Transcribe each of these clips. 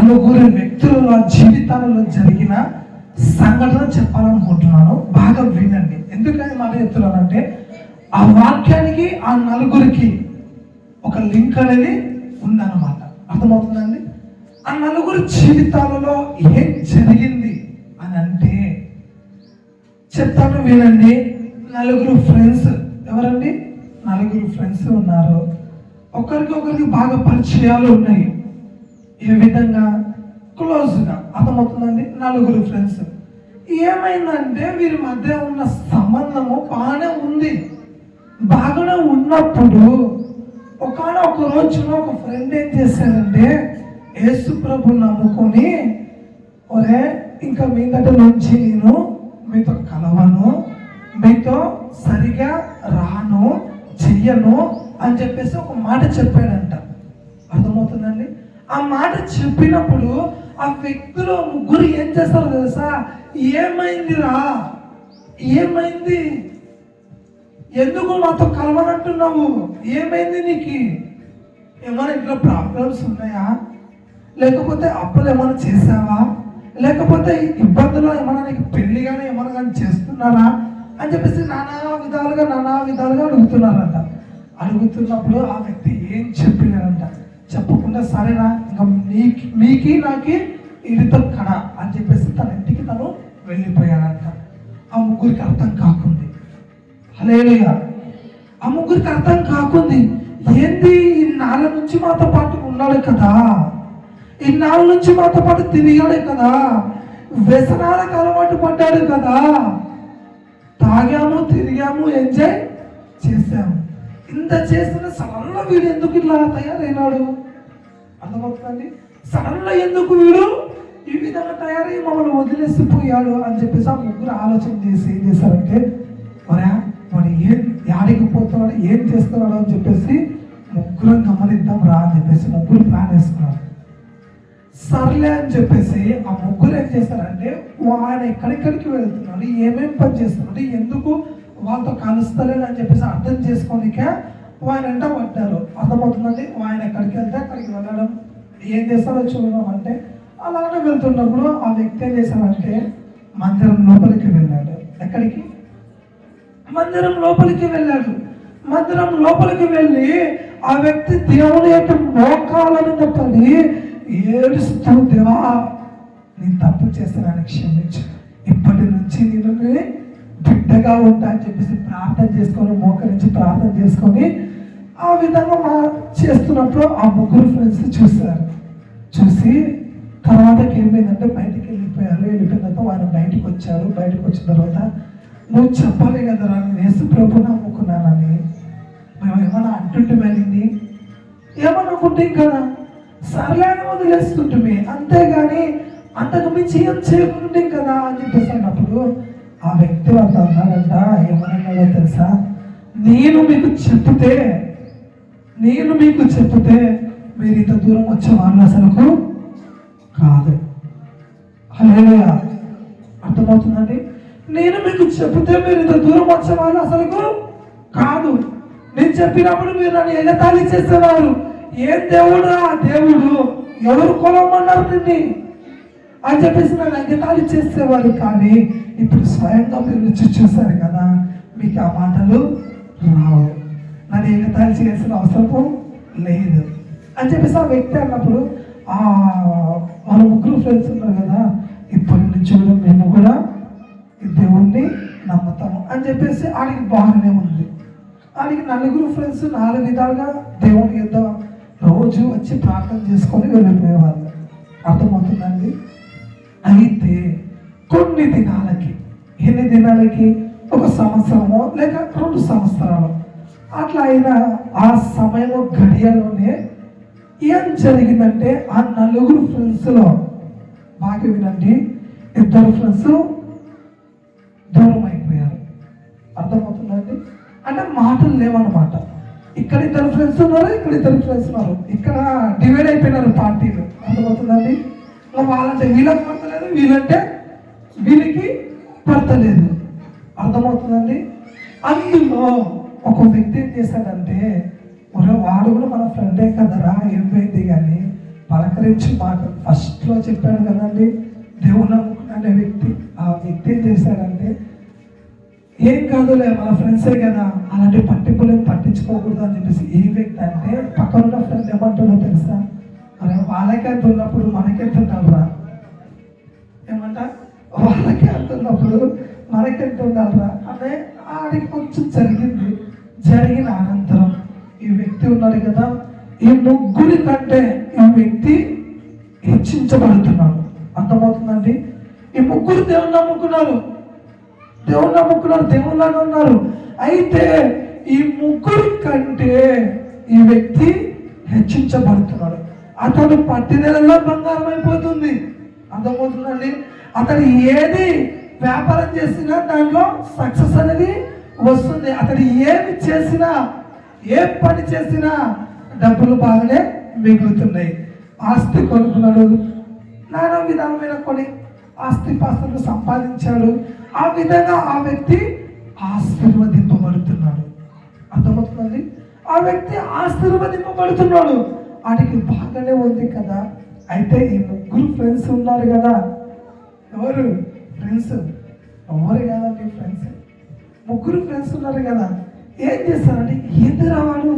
నలుగురు వ్యక్తుల జీవితాలలో జరిగిన సంఘటన చెప్పాలనుకుంటున్నాను. బాగా వినండి. ఎందుకని మాట చెప్తున్నానంటే ఆ వాక్యానికి ఆ నలుగురికి ఒక లింక్ అనేది ఉందన్నమాట. అర్థమవుతుందండి? ఆ నలుగురు జీవితాలలో ఏం జరిగింది అని అంటే చెప్తాను, వినండి. నలుగురు ఫ్రెండ్స్. ఎవరండి? నలుగురు ఫ్రెండ్స్ ఉన్నారు. ఒకరికి బాగా పరిచయాలు ఉన్నాయి. ఏ విధంగా? క్లోజ్గా. అర్థమవుతుందండి? నలుగురు ఫ్రెండ్స్. ఏమైందంటే వీరి మధ్య ఉన్న సంబంధము బాగానే ఉంది. బాగానే ఉన్నప్పుడు ఒకనొక రోజున ఒక ఫ్రెండ్ ఏం చేశాడంటే యేసు ప్రభు నమ్ముకొని, ఒరే ఇంకా మీదట నుంచి నేను మీతో కలవను, మీతో సరిగా రాను, చెయ్యను అని చెప్పేసి ఒక మాట చెప్పాడంట. అర్థమవుతుందండి? ఆ మాట చెప్పినప్పుడు ఆ వ్యక్తులు ముగ్గురు ఏం చేస్తారో తెలుసా? ఏమైందిరా, ఏమైంది, ఎందుకు నాతో కలవనంటున్నావు, ఏమైంది నీకు, ఏమైనా ఇంట్లో ప్రాబ్లమ్స్ ఉన్నాయా, లేకపోతే అప్పులు ఏమైనా చేసావా, లేకపోతే ఇబ్బందులు ఏమైనా నీకు పెళ్లి కానీ ఏమైనా కానీ చేస్తున్నారా అని చెప్పేసి నానా విధాలుగా అడుగుతున్నారంట. అడుగుతున్నప్పుడు ఆ వ్యక్తి ఏం చెప్పలేదంట. చెప్పకుండా సరేనా ఇంకా మీకి నాకి ఇడితో కడ అని చెప్పేసి తన ఇంటికి తను వెళ్ళిపోయాడంట. ఆ ముగ్గురికి అర్థం కాకుంది. హల్లెలూయా. ఆ ముగ్గురికి అర్థం కాకుంది. ఏంది, ఇన్నాళ్ళ నుంచి మాతో పాటు ఉన్నాడు కదా, ఇన్నాళ్ళ నుంచి మాతో పాటు తిరిగాడు కదా, వ్యసనాలకు అలవాటు పడ్డాడు కదా, తాగాము, తిరిగాము, ఎంజాయ్ చేశాము, ఇంత చేసిన సడన్గా వీడు ఎందుకు ఇలా తయారైనాడు? అర్థమవుతుందండి? సడన్గా ఎందుకు వీడు ఈ విధంగా తయారై మమ్మల్ని వదిలేసిపోయాడు అని చెప్పేసి ఆ ముగ్గురు ఆలోచన చేసి ఏం చేశారంటే, వాడు ఏం యాడికి పోతున్నాడు, ఏం చేస్తున్నాడు అని చెప్పేసి ముగ్గురం గమనిద్దాం రా అని చెప్పేసి ముగ్గురు ప్లాన్ వేసుకున్నారు. సర్లే అని చెప్పేసి ఆ ముగ్గురు ఏం చేశారంటే ఆయన ఎక్కడెక్కడికి వెళ్తున్నాడు, ఏమేం పని చేస్తున్నాడు, ఎందుకు వాళ్ళతో కలుస్తలేదు అని చెప్పేసి అర్థం చేసుకోనికే ఆయన వెంట పడ్డారు. అర్థమవుతుందండి? ఆయన ఎక్కడికి వెళ్తే అక్కడికి వెళ్ళడం, ఏం చేస్తారో చూడడం అంటే అలానే వెళ్తున్నప్పుడు ఆ వ్యక్తి ఏం చేశాడంటే మందిరం లోపలికి వెళ్ళాడు. ఎక్కడికి? మందిరం లోపలికి వెళ్ళాడు. మందిరం లోపలికి వెళ్ళి ఆ వ్యక్తి దేవుని యొక్క మోకాళ్ళ మీద పడి ఏడుస్తూ, దేవా నేను తప్పు చేస్తానని క్షమించు, ఇప్పటి నుంచి నేను బిడ్డగా ఉంటా అని చెప్పేసి ప్రార్థన చేసుకొని, మోకరించి ప్రార్థన చేసుకొని ఆ విధంగా చేస్తున్నప్పుడు ఆ ముగ్గురు ఫ్రెండ్స్ చూశారు. చూసి తర్వాతకి ఏమైందంటే బయటికి వెళ్ళిపోయారు. వెళ్ళిపోయిన తర్వాత ఆయన బయటికి వచ్చారు. బయటకు వచ్చిన తర్వాత నువ్వు చెప్పాలి కదరా నేను యేసు ప్రభుని నమ్ముకున్నానని, మేము ఏమన్నా అంటుంటే వెళ్ళింది, ఏమనుకుంటే కదా సర్లేని వదిలేస్తుంటే, అంతేగాని అంతకు మించి ఏం చేయకుంటే కదా అని చెప్పేసి అన్నప్పుడు ఆ వ్యక్తి వాళ్ళతో అన్నాడంట. ఏమన్నాడో తెలుసా? నేను మీకు చెప్తే మీరు ఇంత దూరం వచ్చే వాళ్ళు అసలుకు కాదు. హల్లెలూయా. అర్థమవుతుందండి? నేను మీకు చెప్తే మీరు ఇంత దూరం వచ్చే వాళ్ళు అసలుకు కాదు. నేను చెప్పినప్పుడు మీరు నన్ను ఎగతాళి చేసేవారు. ఏం దేవుడు ఆ దేవుడు, ఎవరు కొలవమన్నారు నిన్ను అని చెప్పేసి నన్ను ఎగతాళి చేసేవారు. కానీ ఇప్పుడు స్వయంగా మీరు రుచి చూశారు కదా, మీకు ఆ మాటలు రావు, నన్ను ఎగతాళి చేసిన అవసరము లేదు అని చెప్పేసి ఆ వ్యక్తి అన్నప్పుడు వాళ్ళ ముగ్గురు ఫ్రెండ్స్ ఉన్నారు కదా, ఇప్పటి నుంచి కూడా మేము కూడా ఈ దేవుణ్ణి నమ్ముతాము అని చెప్పేసి ఆడికి బాగానే ఉంది. ఆడికి నలుగురు ఫ్రెండ్స్ 4 విధాలుగా దేవుని యొద్ద రోజు వచ్చి ప్రార్థన చేసుకొని వెళ్ళిపోయేవాళ్ళు. అర్థమవుతుందండి? అయితే కొన్ని దినాలకి, ఎన్ని దినాలకి, 1 సంవత్సరమో లేక 2 సంవత్సరాలు అట్లా అయినా ఆ సమయంలో గడియలోనే ఏం జరిగిందంటే ఆ 4 ఫ్రెండ్స్లో బాగా వినండి, 2 ఫ్రెండ్స్ దూరం అయిపోయారు. అర్థమవుతుందండి? అంటే మాటలు లేవన్నమాట. ఇక్కడ 2 ఫ్రెండ్స్ ఉన్నారు, ఇక్కడ 2 ఫ్రెండ్స్ ఉన్నారు, ఇక్కడ డివైడ్ అయిపోయినారు పార్టీలు. అర్థమవుతుందండి? వాళ్ళంటే వీళ్ళకి పడతలేదు, వీళ్ళంటే వీళ్ళకి పడతలేదు. అర్థమవుతుందండి? అందులో ఒక వ్యక్తి ఏం చేశాడంటే, వాడు కూడా మన ఫ్రెండే కదరా, ఏమైంది కానీ పలకరించి మాట ఫస్ట్లో చెప్పాను కదండి, దేవుడు నమ్ముకున్న వ్యక్తి. ఆ వ్యక్తి ఏం చేశారంటే, ఏం కాదులే మన ఫ్రెండ్సే కదా, అలాంటి పట్టింపులు పట్టించుకోకూడదు అని చెప్పేసి. ఏ వ్యక్తి అంటే పక్కనున్న ఫ్రెండ్ ఏమంటాడో తెలుసా, అరే వాళ్ళకే అంత ఉన్నప్పుడు మనకెంత ఉండాలరా, ఏమంట వాళ్ళకే అంత ఉన్నప్పుడు మనకెంత ఉండాలరా అనే ఆడికి కొంచెం జరిగిన అనంతరం ఈ వ్యక్తి ఉన్నాడు కదా, ఈ ముగ్గురి కంటే ఈ వ్యక్తి హెచ్చించబడుతున్నాడు. అర్థమవుతుందండి? ఈ ముగ్గురు దేవుని నమ్ముకున్నారు, దేవుళ్ళని ఉన్నారు. అయితే ఈ ముగ్గురు కంటే ఈ వ్యక్తి హెచ్చించబడుతున్నాడు. అతడు పట్టి నెలలో బంగారం అయిపోతుంది. అర్థమవుతుందండి? అతడు ఏది వ్యాపారం చేసినా దాంట్లో సక్సెస్ అనేది వస్తుంది. అతడు ఏమి చేసినా, ఏ పని చేసినా డబ్బులు బాగానే మిగులుతున్నాయి. ఆస్తి కొనుక్కున్నాడు, నానా విధమైన కొన్ని ఆస్తిపాస్తులు సంపాదించాడు. ఆ విధంగా ఆ వ్యక్తి ఆశీర్వదింపబడుతున్నాడు. అర్థమవుతుందండి? ఆ వ్యక్తి ఆశీర్వదింపబడుతున్నాడు. వాడికి బాగానే ఉంది కదా. అయితే ఈ ముగ్గురు ఫ్రెండ్స్ ఉన్నారు కదా, ఎవరు ఫ్రెండ్స్? ఎవరు కాదండి ఫ్రెండ్స్, ముగ్గురు ఫ్రెండ్స్ ఉన్నారు కదా. ఏం చేస్తారంటే, ఎదురవాడు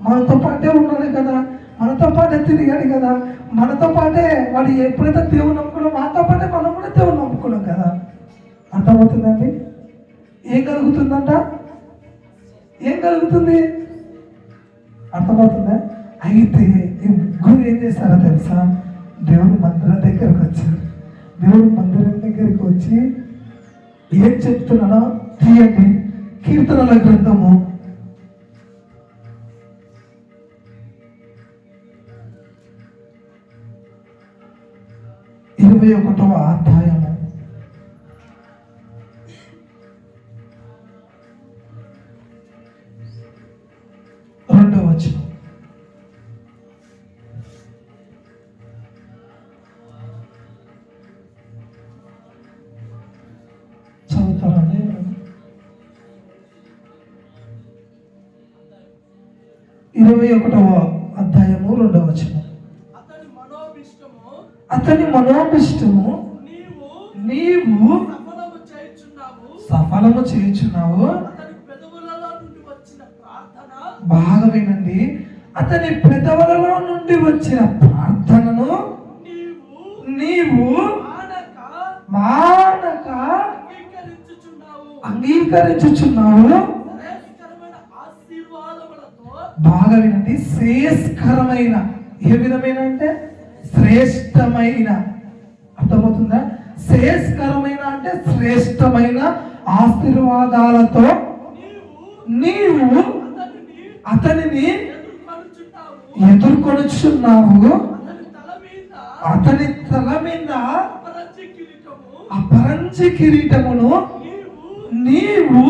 మనతో పాటే ఉన్నాడు కదా, మనతో పాటే తిరిగాడు కదా, మనతో పాటే వాడు ఎప్పుడైతే దేవుని నమ్ముకున్నాం మనతో పాటే మనం కూడా దేవుని నమ్ముకున్నాం కదా. అర్థమవుతుందండి? ఏం కలుగుతుందంట? ఏం కలుగుతుంది? అర్థమవుతుందా? అయితే ఈ ముగ్గురు ఏం చేస్తారో తెలుసా, దేవుని మందిరం దగ్గరకు వచ్చారు. దేవుని మందిరం దగ్గరికి వచ్చి ఏం చెప్తున్నాడో తీయండి. కీర్తనల గ్రంథము 21వ అధ్యాయము 2వ వచనం. చదువుతారండి? 21వ అధ్యాయము 2వ వచనం. అతని మనోభిష్టము నీవు సఫలము చేయుచున్నావు. బాగా వినండి, అతని పెదవులలో నుండి వచ్చిన ప్రార్థనను నీవు మానక అంగీకరించుచున్నావు. బాగా వినండి, శ్రేయస్కరమైన, ఏ విధమైన అంటే శ్రేష్టమైన. అర్థమవుతుందా? శ్రేయస్కరమైన అంటే శ్రేష్టమైన ఆశీర్వాదాలతో నీవు అతనిని ఎదుర్కొనుచున్నావు. అతని తల మీద అపరంజి కిరీటమును నీవు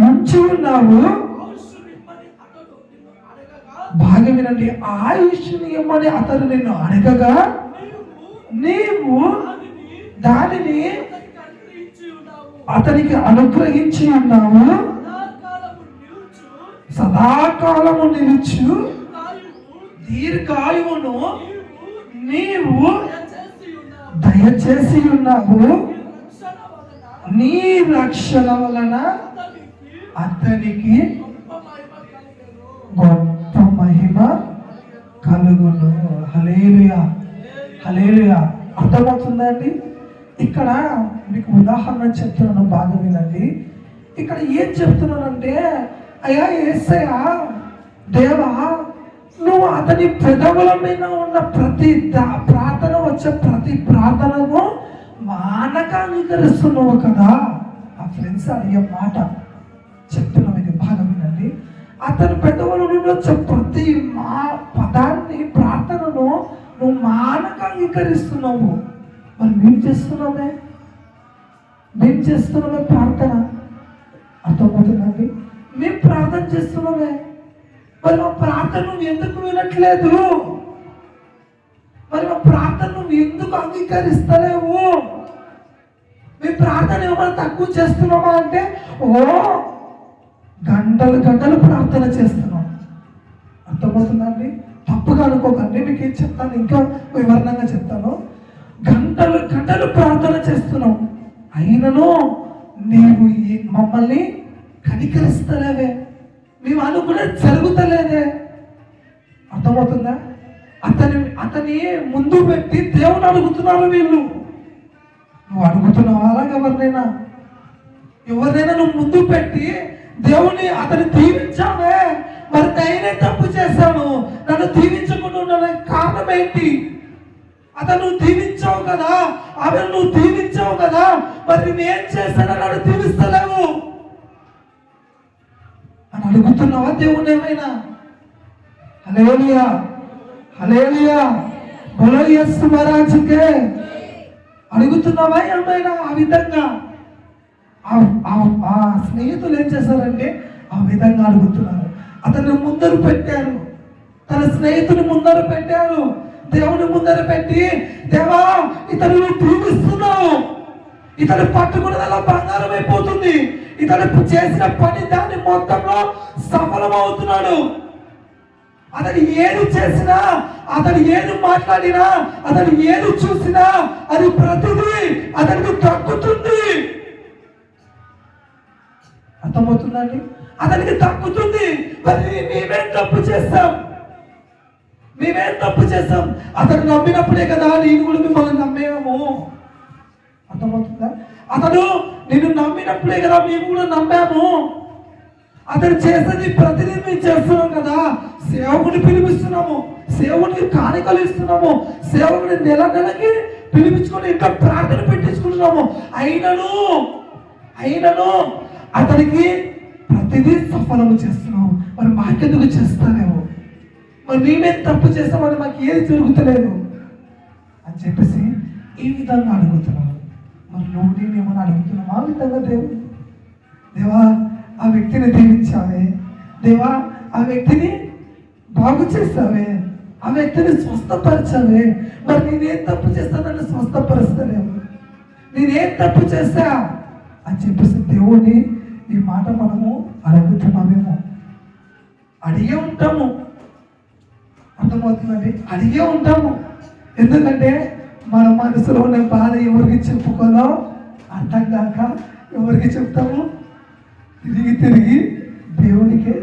ఉంచి ఉన్నావు. బాగా వినండి, ఆయుష్ని ఇమ్మని అతను నిన్ను అడగగా నీవు దానిని అతనికి అనుగ్రహించి ఉన్నావు. సదాకాలము నిలుచు దీర్ఘాయువును నీవు దయచేసి ఉన్నావు. నీ రక్షణ వలన అతనికి గొప్ప మహిమ కలుగును. హల్లెలూయా, హల్లెలూయా. అర్థమవుతుందండి? ఇక్కడ మీకు ఉదాహరణ చెప్తున్నాను, బాగా వినండి. ఇక్కడ ఏం చెప్తున్నానంటే, అయ్యా యేసయ్యా, దేవా, నువ్వు అతని పెదవుల మీద ఉన్న ప్రతి ప్రార్థన, వచ్చే ప్రతి ప్రార్థనను మానక అంగీకరిస్తున్నావు కదా. ఆ ఫ్రెండ్స్ అడిగే మాట చెప్తున్నావు, ఇది బాగా వినండి. అతని పెదవుల నుండి వచ్చే ప్రతి పదాన్ని, ప్రార్థనను నువ్వు మానక అంగీకరిస్తున్నావు. మరి మేము చేస్తున్నామే ప్రార్థన. అర్థమవుతుందండి? మేము ప్రార్థన చేస్తున్నామే, మరి మా ప్రార్థన నువ్వు ఎందుకు వినట్లేదు? మరి మా ప్రార్థన నువ్వు ఎందుకు అంగీకరిస్తలేవు? మీ ప్రార్థన ఏమైనా తక్కువ చేస్తున్నామా అంటే, గంటలు ప్రార్థన చేస్తున్నాం. అర్థమవుతుందండి? తప్పుగా అనుకోకండి, మీకు ఏం చెప్తాను, ఇంకా వివరణంగా చెప్తాను. గంటలు గంటలు ప్రార్థన చేస్తున్నావు, అయినను నీవు మమ్మల్ని కనికరిస్తలేవే, మేము అనుకునేది జరుగుతలేదే. అర్థమవుతుందా? అతని ముందు పెట్టి దేవుని అడుగుతున్నారు వీళ్ళు. నువ్వు అడుగుతున్నావా అలాగే ఎవరినైనా నువ్వు ముందు పెట్టి దేవుని అతన్ని దీవించావే, మరి నేనే తప్పు చేశాను, నన్ను దీవించకుండా ఉండడానికి కారణం ఏంటి? అతను దీవించావు కదా, ఆమె నువ్వు దీవించావు కదా, మరి నేనేం చేశానో నన్ను దీవిస్తలేవు అని అడుగుతున్నావా దేవుని ఏమైనా? హల్లెలూయా, హల్లెలూయా, బోలో యేసు మహారాజుకే. అడుగుతున్నావా ఏమైనా ఆ విధంగా? ఆ స్నేహితులు ఏం చేశారంటే ఆ విధంగా అడుగుతున్నారు. అతన్ని ముందర పెట్టారు, తన స్నేహితుని ముందర పెట్టారు, దేవుని ముందర పెట్టి, దేవా ఇతను దీవిస్తున్నావు, ఇతను పట్టుకున్నదలా బంగారం అయిపోతుంది, ఇతను చేసిన పని దాని మొత్తంలో సఫలమవుతున్నాడు. అతను ఏది చేసినా, అతను ఏది మాట్లాడినా, అతను ఏది చూసినా అది ప్రతిదీ అతనికి దక్కుతుంది. అర్థమవుతుందండి? అతనికి దక్కుతుంది. మరి మేమేం తప్పు చేస్తాం? అతను నమ్మినప్పుడే కదా నేను కూడా మిమ్మల్ని నమ్మేమో. అర్థమవుతుందా? అతను నిన్ను నమ్మినప్పుడే కదా మేము కూడా నమ్మాము. అతను చేసేది ప్రతిదీ మేము చేస్తున్నాం కదా. సేవకుని పిలిపిస్తున్నాము, సేవకునికి కాணிకలు ఇస్తున్నాము, సేవకుని నెలకి పిలిపించుకొని ఇంకా ప్రార్థన పెట్టించుకుంటున్నాము. అయినను అతనికి ప్రతిదీ సఫలము చేస్తున్నాము. మరి మాకెందుకు చేస్తానేమో, మరి మేమేం తప్పు చేస్తామని మాకు ఏది జరుగుతలేదు అని చెప్పేసి ఈ విధంగా అడుగుతున్నాము. మరి నువ్వు నేనేమని అడుగుతున్నావు ఆ విధంగా? దేవా ఆ వ్యక్తిని దీవించావే, దేవా ఆ వ్యక్తిని బాగు చేస్తావే, ఆ వ్యక్తిని స్వస్థపరచావే, మరి నేనేం తప్పు చేస్తా నన్ను స్వస్థపరుస్తలేవు, నేనేం తప్పు చేస్తా అని చెప్పేసి దేవుని ఈ మాట మనము అడుగుతున్నామేమో, అడిగే ఉంటాము. అర్థమవుతుందండి? అడిగే ఉంటాము. ఎందుకంటే మన మనసులో ఉన్న బాధ ఎవరికి చెప్పుకోలో అర్థం కాక ఎవరికి చెప్తాము? తిరిగి దేవునికి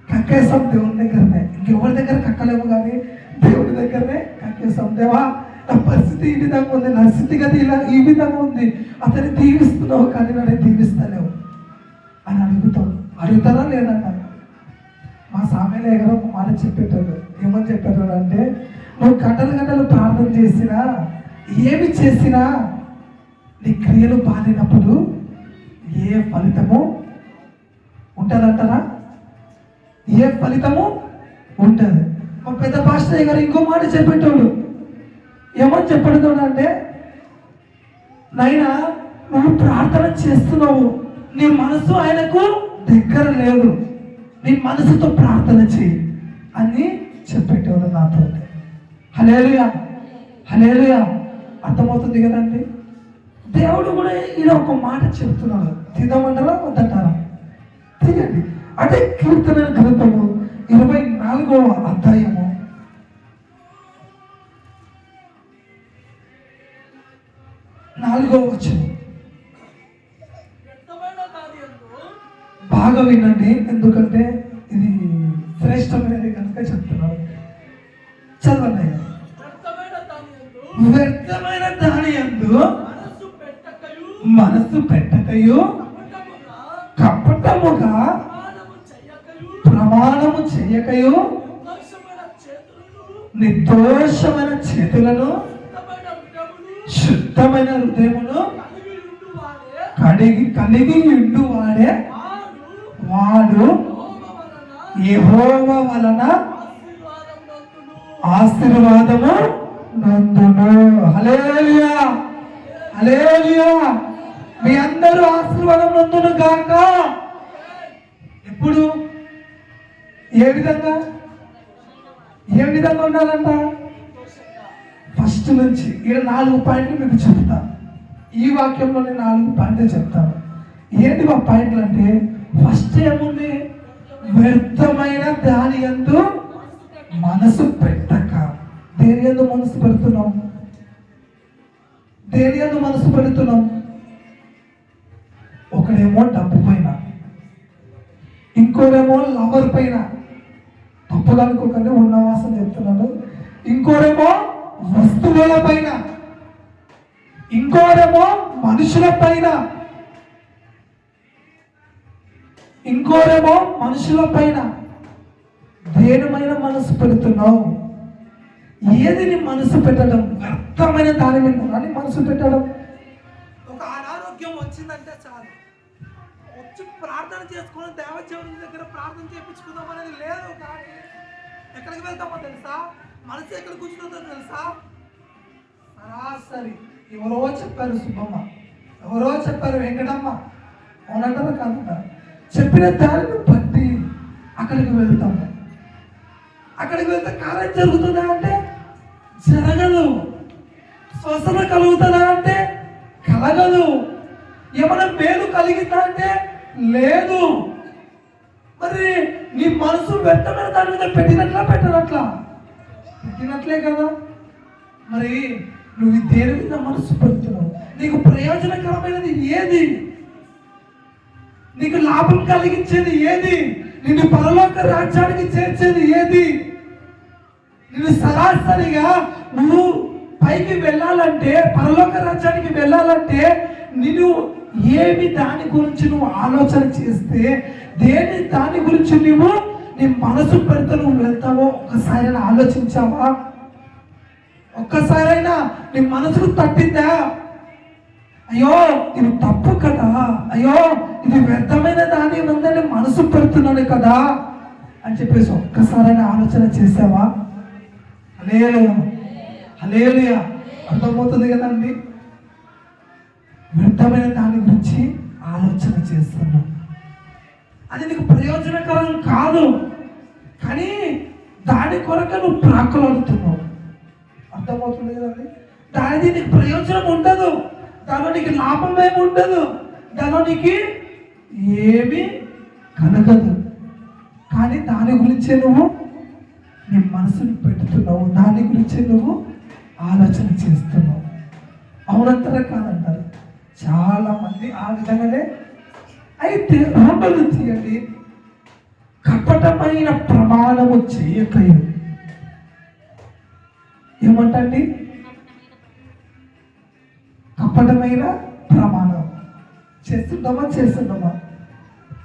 కక్కేసాం. దేవుని దగ్గరనే, ఇంకెవరి దగ్గర కక్కలేము, కానీ దేవుని దగ్గరనే కక్కేసాం. దేవా నా పరిస్థితి ఈ విధంగా ఉంది, నా స్థితిగతి ఇలా ఈ విధంగా ఉంది, అతన్ని దీవిస్తున్నావు కానీ నన్ను దీవిస్తలేవు అని అడుగుతారా లేదన్నా? మా సామెల గారు ఒక మాట చెప్పేటోడు. ఏమని చెప్పేటోడు అంటే, నువ్వు గంటలు ప్రార్థన చేసినా ఏమి చేసినా నీ క్రియలు బాలినప్పుడు ఏ ఫలితము ఉంటుందంటారా? ఏ ఫలితము ఉంటుంది. మా పెద్ద పాస్టర్ గారు ఇంకో మాట చెప్పేటోడు. ఏమని చెప్పేటోడు అంటే, నైనా నువ్వు ప్రార్థన చేస్తున్నావు, నీ మనసు ఆయనకు దగ్గర లేదు, నీ మనసుతో ప్రార్థన చేయి అని చెప్పేటోడు నాతో. హల్లెలూయా, హల్లెలూయా. అర్థమవుతుంది కదండి? దేవుడు కూడా ఈయన ఒక మాట చెప్తున్నాడు. తినమంటారా వద్దంటారా? తినండి. అదే కీర్తన గ్రంథము 24వ అధ్యాయము 4వ వచనం బాగా వినండి, ఎందుకంటే ఇది శ్రేష్టమైనది కనుక చెప్తున్నాను. చదవండి. వ్యర్థమైన దాని యందు మనసు పెట్టకయు కపటముగా ప్రమాణము చేయకయు నిర్దోషమైన చేతులను శుద్ధమైన హృదయమును కలిగి ఉండు వాడు యెహోవా వలన ఆశీర్వాదము నందును. హల్లెలూయా, హల్లెలూయా. మీ అందరూ ఆశీర్వాదం నందును గాక. ఎప్పుడు ఏ విధంగా ఉండాలంట? ఫస్ట్ నుంచి 4 పాయింట్లు మీకు చెప్తా. ఈ వాక్యంలో నేను 4 పాయింట్లు చెప్తాను. ఏంటి ఆ పాయింట్లు అంటే, ఫస్ట్ ఏముంది? వ్యర్థమైన దాని యందు మనసు పెట్టక దేని యందు మనసు పెడుతున్నాం? దేని యందు మనసు పెడుతున్నాం? ఒకడేమో డబ్బు పైన, ఇంకోడేమో లవర్ పైన. తప్పుగా అనుకోకండి, ఉన్న వాసన చెప్తున్నాను. ఇంకోడేమో వస్తువుల పైన, ఇంకోడేమో మనుషుల పైన, ఇంకోడేమో మనుషుల పైన. దేనిపైన మనసు పెడుతున్నావు? ఏది నీ మనసు పెట్టడం? వ్యర్థమైన దాని మీద అని మనసు పెట్టడం. ఒక అనారోగ్యం వచ్చిందంటే చాలు, వచ్చి ప్రార్థన చేసుకుని దేవదేవుని దగ్గర ప్రార్థన చేయించుకుందాం అనేది లేదు. కానీ ఎక్కడికి వెళ్తామో తెలుసా? మనసు ఎక్కడ కూర్చుంటుందో తెలుసా? సరాసరి ఎవరో చెప్పారు సుబ్బమ్మ, ఎవరో చెప్పారు వెంకటమ్మ, అవునంటారా కాదంటారా? చెప్పిన దారిని బట్టి అక్కడికి వెళ్తాము. అక్కడికి వెళ్తే కార్యం జరుగుతుందా అంటే జరగదు. స్వస్థత కలుగుతుందా అంటే కలగదు. ఏమైనా మేలు కలిగిందా అంటే లేదు. మరి నీ మనసు వ్యర్థమైన దాని మీద పెట్టినట్లా పెట్టినట్లే కదా. మరి నువ్వు దేని మీద మనసు పెడుతున్నావు? నీకు ప్రయోజనకరమైనది ఏది? నీకు లాభం కలిగించేది ఏది? నిన్ను పరలోక రాజ్యానికి చేర్చేది ఏది? నిన్ను సరాసరిగా నువ్వు పైకి వెళ్ళాలంటే, పరలోక రాజ్యానికి వెళ్ళాలంటే నిన్ను ఏమి దాని గురించి నువ్వు ఆలోచన చేస్తే, దాని గురించి నువ్వు నీ మనసు పెడితే నువ్వు వెళ్తావో ఒక్కసారైనా ఆలోచించావా? ఒక్కసారైనా నీ మనసుకు తట్టిందా? అయ్యో ఇది తప్పు కదా, అయ్యో ఇది వ్యర్థమైన దాని ఉందని మనసు పెడుతున్నాను కదా అని చెప్పేసి ఒక్కసారైనా ఆలోచన చేసావా? హల్లెలూయా, హల్లెలూయా. అర్థమవుతుంది కదండి. వ్యర్థమైన దాని గురించి ఆలోచన చేస్తున్నావు, అది నీకు ప్రయోజనకరం కాదు. కానీ దాని కొరకు నువ్వు ప్రాకులాడుతున్నావు. అర్థమవుతుంది కదండి. దానిది నీకు ప్రయోజనం ఉండదు, దానిలో నీకు లాభం ఏమి ఉండదు, దానిలో నీకు ఏమి కలగదు. కానీ దాని గురించే నువ్వు నీ మనసును పెడుతున్నావు, దాని గురించే నువ్వు ఆలోచన చేస్తున్నావు. అవునంటారా కాదంటారు? చాలా మంది ఆ విధంగానే. అయితే రెండోది తీయండి, కపటమైన ప్రమాణము చేయకయు. ఏమంటండి? కపటమైన ప్రమాణం చేస్తున్నామా?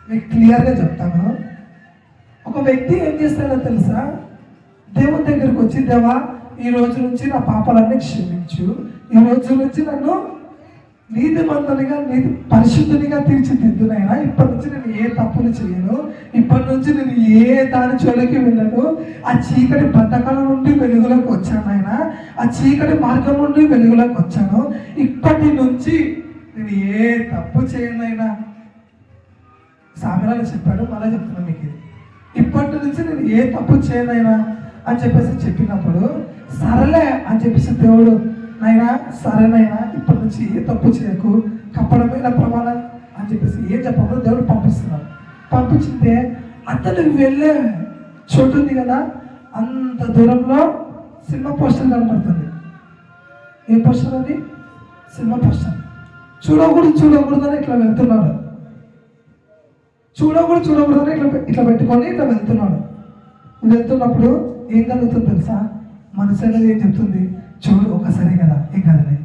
మీకు క్లియర్గా చెప్తాను. ఒక వ్యక్తి ఏం చేస్తాడో తెలుసా? దేవుని దగ్గరికి వచ్చి, దేవా ఈ రోజు నుంచి నా పాపాలన్నీ క్షమించు, ఈ రోజు నుంచి నన్ను నీతిమంతునిగా పరిశుద్ధునిగా తీర్చిదిద్దునైనా, ఇప్పటి నుంచి నేను ఏ తప్పులు చేయను, ఇప్పటి నుంచి నేను ఏ దాని చోలికి వెళ్ళను, ఆ చీకటి బద్ధకాల నుండి వెలుగులోకి వచ్చాను ఆయన, ఆ చీకటి మార్గం నుండి వెలుగులోకి వచ్చాను, ఇప్పటి నుంచి నేను ఏ తప్పు చేయనైనా. సామెరాలు చెప్పాడు, మళ్ళీ చెప్తున్నా మీకు. ఇప్పటి నుంచి నేను ఏ తప్పు చేయనైనా అని చెప్పేసి చెప్పినప్పుడు, సరేలే అని చెప్పేసి దేవుడు, నైనా సరేనైనా ఇప్పటి నుంచి ఏ తప్పు చేయకు, కప్పడమైన ప్రమాణం అని చెప్పేసి ఏం చెప్పకుండా దేవుడు పంపిస్తున్నాడు. పంపించింటే అతను వెళ్ళే చోటు ఉంది కదా, అంత దూరంలో సినిమా పోస్టర్ కనబడుతుంది. ఏ పోస్టర్ అది? Cinema poster. చూడకూడదని ఇట్లా వెళ్తున్నాడు, చూడకూడదని ఇట్లా పెట్టుకొని ఇట్లా వెళ్తున్నప్పుడు ఏం కలుగుతుంది తెలుసా? మనసు అనేది ఏం చెప్తుంది? చూడు ఒక్కసారి కదా, ఏం కాదులే,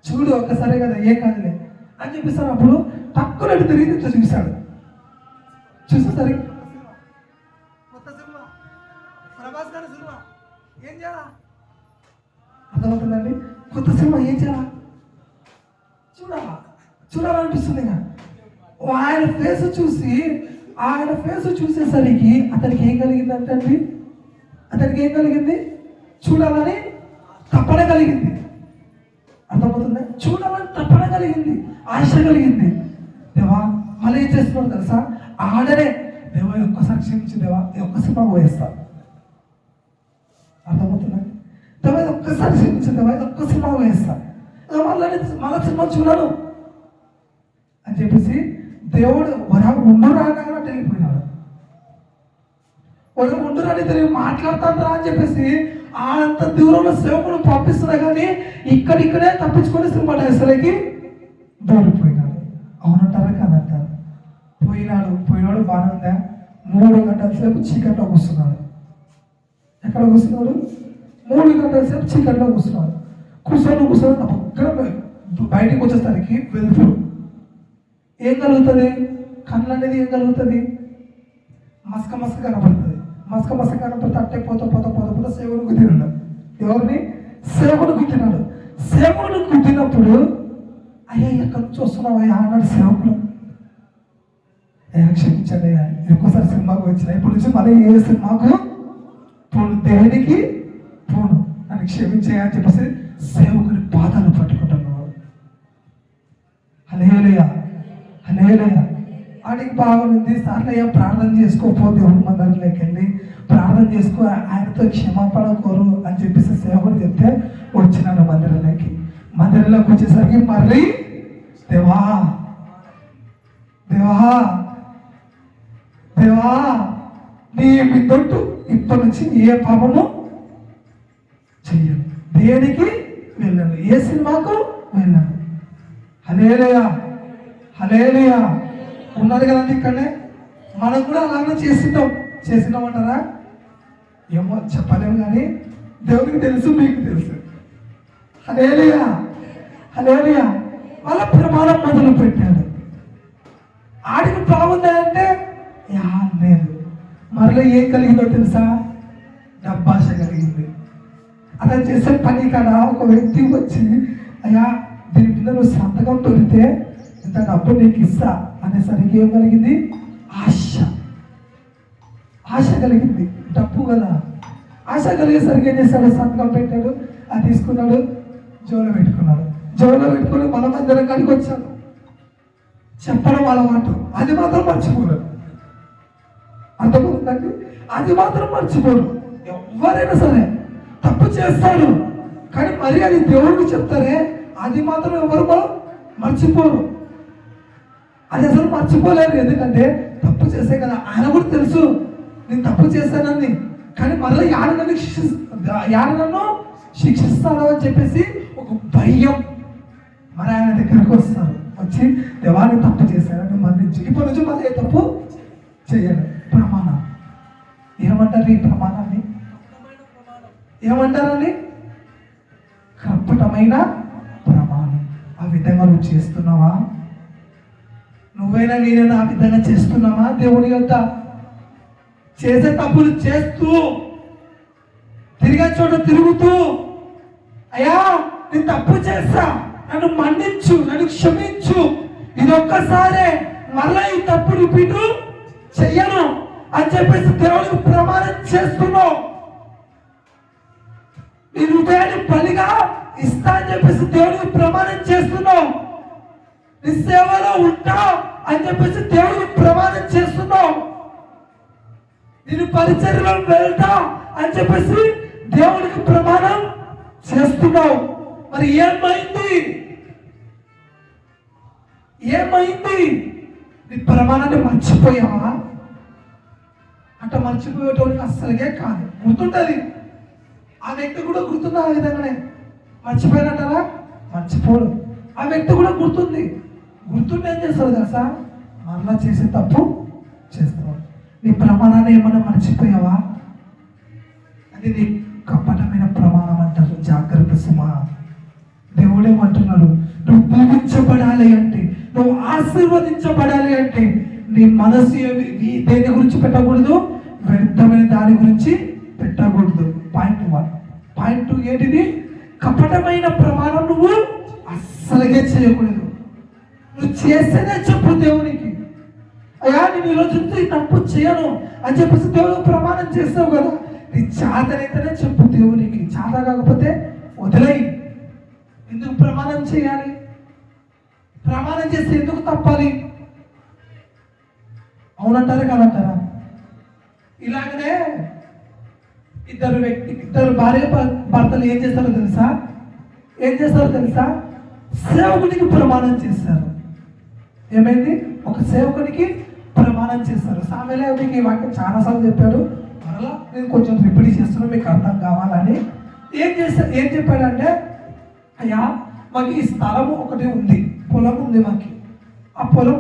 చూడు ఒక్కసారి కదా, ఏం కాదులే అని చెప్పిస్తాను. అప్పుడు తక్కువ తిరిగి ఇట్లా చూశాడు. చూసేసరికి కొత్త సినిమా, ప్రభాస్ గారి సినిమా, ఏం చేయాలా? అర్థమవుతుందండి? కొత్త సినిమా ఏం చేయాలా? చూడాలనిపిస్తుంది. ఆయన ఫేస్ చూసేసరికి అతనికి ఏం కలిగిందంటే, చూడాలని తప్పన కలిగింది. అర్థమవుతుంది? చూడాలని తప్పన కలిగింది, ఆశ కలిగింది. దేవా మళ్ళీ ఏం చేస్తున్నాడు తెలుసా? ఆడనే దేవా ఒక్కసారి క్షమించి, దేవా ఒక్క సినిమా పోయేస్తాను. అర్థమవుతుందండి? దేవా ఒక్కసారి క్షమించి, దేవా ఒక్క సినిమా పోయేస్తాను, మళ్ళీ సినిమా చూడను అని చెప్పేసి దేవుడు ఉండు రాగానే వెళ్ళిపోయినాడు. వాళ్ళు ఉండరని తెలియదు మాట్లాడతాను అని చెప్పేసి అంత దూరంలో సేవకుడు పంపిస్తున్నా కానీ ఇక్కడిక్కడే తప్పించుకొని శ్రీమఠేశ్వరికి దూరిపోయినాడు. అవునంటారా కాదంటారా? పోయినాడు బాగానే ఉందా? 3 గంటల సేపు చీకట్లో కూర్చున్నాడు. ఎక్కడ కూర్చున్నాడు? 3 గంటల సేపు చీకట్లో కూర్చున్నాడు. కూర్చొని పక్కన బయటకు వచ్చేసరికి వెళ్తూ ఏం కలుగుతుంది? కళ్ళు అనేది ఏం కలుగుతుంది? మసక కనపడుతుంది. మసక కనపడితే అట్టే పోత సేవకుడు గుద్దినాడు. ఎవరిని? సేవకుడు గుద్దినాడు. సేవకుడు గుద్దినప్పుడు అయ్యా ఎక్కడి నుంచి వస్తున్నావు అయ్యా అన్నాడు సేవకుడు. అయ్యా క్షమించండి అయ్యా, ఎక్కువసారి సినిమాకు వచ్చిన, ఇప్పటి నుంచి మళ్ళీ ఏ సినిమాకు పోను, దేనికి పోను, నన్ను క్షమించాయా అని చెప్పేసి సేవకుని పాదాలు పట్టుకుంటున్నాడు. హల్లెలూయా హల్లెలూయా. ఆడికి బాగుంది. సార్లయ్యా ప్రార్థన చేసుకోపో, దేవుడి మందిరంలోకి వెళ్ళి ప్రార్థన చేసుకో, ఆయనతో క్షమాపణ కోరు అని చెప్పేసి సేవకుడు చెప్తే వచ్చినాడు మందిరంలోకి. మందిరంలోకి వచ్చేసరికి మళ్ళీ దేవా నీ మిద్దొట్టు ఇప్పటి నుంచి ఏ పాపము చెయ్యను, దేనికి వెళ్ళను, ఏ సినిమాకు వెళ్ళను. హల్లెలూయా ఉన్నది కదండి ఇక్కడనే. మనం కూడా అలాగే చేసినామంటారా? ఏమో చెప్పలేము కానీ దేవునికి తెలుసు, మీకు తెలుసు. హల్లెలూయా. వాళ్ళ ప్రమాణం మొదలు పెట్టాడు. ఆడికి బాగుందా అంటే లేదు. మరలో ఏం కలిగిందో తెలుసా? డబ్బాష కలిగింది. అలా చేసే పని కదా ఒక వ్యక్తి వచ్చి అయ్యా దీని మీద నువ్వు సంతకం పెడితే ఇంత డబ్బు నీకు ఇస్తా అనేసరికి ఏం కలిగింది? ఆశ కలిగింది. డబ్బు కదా, ఆశ కలిగేసరికి ఏం చేశాడు? సంతకం పెట్టాడు, అది తీసుకున్నాడు, జోలో పెట్టుకుని మన మందిరం కాడికి వచ్చాడు. చెప్పడం అలవాటు, అది మాత్రం మర్చిపోరు. అర్థమవుతుందండి? అది మాత్రం మర్చిపోరు. ఎవరైనా సరే తప్పు చేస్తాడు కానీ మరి అది దేవుడికి చెప్తారే, అది మాత్రం ఎవరు మర్చిపోరు. అది అసలు మర్చిపోలేరు. ఎందుకంటే తప్పు చేసే కదా, ఆయన కూడా తెలుసు నేను తప్పు చేశానని, కానీ మళ్ళీ యాడ నన్ను శిక్షిస్తాడు అని చెప్పేసి ఒక భయం. మరి ఆయన దగ్గరకు వస్తారు, వచ్చి దేవాన్ని తప్పు చేశాడని మన్నించి ఇప్పటి నుంచి మళ్ళీ తప్పు చేయాలి. ప్రమాణం ఏమంటారు? ఈ ప్రమాణాన్ని ఏమంటారని? కపటమైన ప్రమాణం. ఆ విధంగా నువ్వు చేస్తున్నావా? నువ్వైనా నేనైనా ఆ విధంగా చేస్తున్నావా? దేవుని యొక్క చేసే తప్పులు చేస్తూ తిరిగే చోట తిరుగుతూ అయ్యా నేను తప్పు చేస్తా, నన్ను మన్నించు, నన్ను క్షమించు, ఇదొక్కసారే మళ్ళా ఈ తప్పు రిపీట్ చెయ్యను అని చెప్పేసి దేవుడికి ప్రమాణం చేస్తున్నావు. నీ హృదయాన్ని బలిగా ఇస్తా అని చెప్పేసి దేవుడికి ప్రమాణం చేస్తున్నావు. నీ సేవలో ఉంటా అని చెప్పేసి దేవుడికి ప్రమాణం చేస్తున్నావు. నేను పరిచర్యలో వెళ్తా అని చెప్పేసి దేవుడికి ప్రమాణం చేస్తున్నావు. మరి ఏమైంది? నీ ప్రమాణాన్ని మర్చిపోయావా? అంటే మర్చిపోయేటోడికి అస్సలుగే కాదు, గుర్తుంటుంది. ఆ వ్యక్తి కూడా గుర్తుంది. ఆ విధంగానే మర్చిపోయినట్టరా? మర్చిపోడు. ఆ వ్యక్తి కూడా గుర్తుండి ఏం చేస్తాడు తెలుసా? మరలా చేసే తప్పు చేస్తావు. నీ ప్రమాణాన్ని ఏమన్నా మర్చిపోయావా? అది నీ కపటమైన ప్రమాణం అంటారు. జాగ్రత్త సుమా. దేవుడేమంటున్నాడు? నువ్వు దీవించబడాలి అంటే, నువ్వు ఆశీర్వదించబడాలి అంటే నీ మనసు దేని గురించి పెట్టకూడదు? వ్యర్థమైన దాని గురించి పెట్టకూడదు. పాయింట్ 1. పాయింట్ 2 ఏంటిది? కపటమైన ప్రమాణం నువ్వు అస్సలుగే చేయకూడదు. నువ్వు చేస్తేనే చెప్పు దేవునికి, అయ్యా నేను ఈరోజు తప్పు చేయను అని చెప్పేసి దేవుడు ప్రమాణం చేస్తావు కదా. నీ చేతనైతేనే చెప్పు దేవునికి, చేత కాకపోతే వదిలేయి. ఎందుకు ప్రమాణం చేయాలి? ప్రమాణం చేస్తే ఎందుకు తప్పాలి? అవునంటారా కాదంటారా? ఇలాగనే ఇద్దరు భార్య భర్తలు ఏం చేస్తారో తెలుసా? సేవకునికి ప్రమాణం చేస్తారు. ఏమైంది? ఒక సేవకునికి ప్రమాణం చేస్తారు. సామెలే మీకు ఈ వాక్యం చాలాసార్లు చెప్పాడు, మరలా నేను కొంచెం రిపీట్ చేస్తున్నాను మీకు అర్థం కావాలని. ఏం చెప్పాడంటే, అయ్యా మాకు ఈ స్థలము ఒకటి ఉంది, పొలం ఉంది మాకు, ఆ పొలం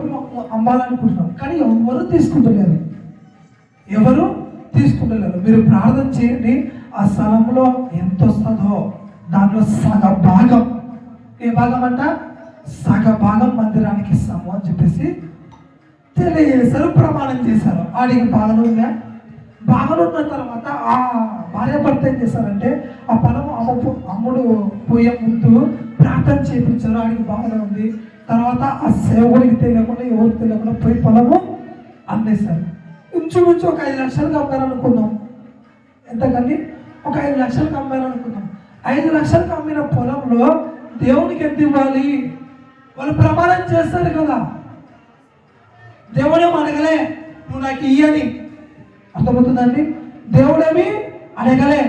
అమ్మాలనుకుంటున్నాం, కానీ ఎవరు తీసుకుంటలేరు. మీరు ప్రార్థన చేయండి, ఆ స్థలంలో ఎంత వస్తుందో దాంట్లో సగ భాగం, ఏ భాగం అంట, సగ భాగం మందిరానికి ఇస్తాము అని చెప్పేసి తెలియజేశారు, ప్రమాణం చేశారు. ఆడికి బాగానుందా, బాగానున్న తర్వాత ఆ భార్య భర్త ఏం చేశారంటే ఆ పొలం అమ్ముడు పోయే ముందు ప్రార్థన చేయించారు. ఆడికి బాగానే ఉంది. తర్వాత ఆ సేవకుడికి తెలియకుండా, ఎవరికి తెలియకుండా పోయి పొలము అమ్మేశారు. ఇంచుమించు ఒక 5 లక్షలకు అమ్మారనుకుందాం. ఎంతకండి? ఒక 5 లక్షలకు అమ్మారనుకుందాం. 5 లక్షలకు అమ్మిన పొలంలో దేవునికి ఎంత ఇవ్వాలి? వాళ్ళు ప్రమాణం చేస్తారు కదా, దేవుడేమో అడగలే నువ్వు నాకు ఇయ్యని. అర్థమవుతుందండి? దేవుడేమి అడగలే,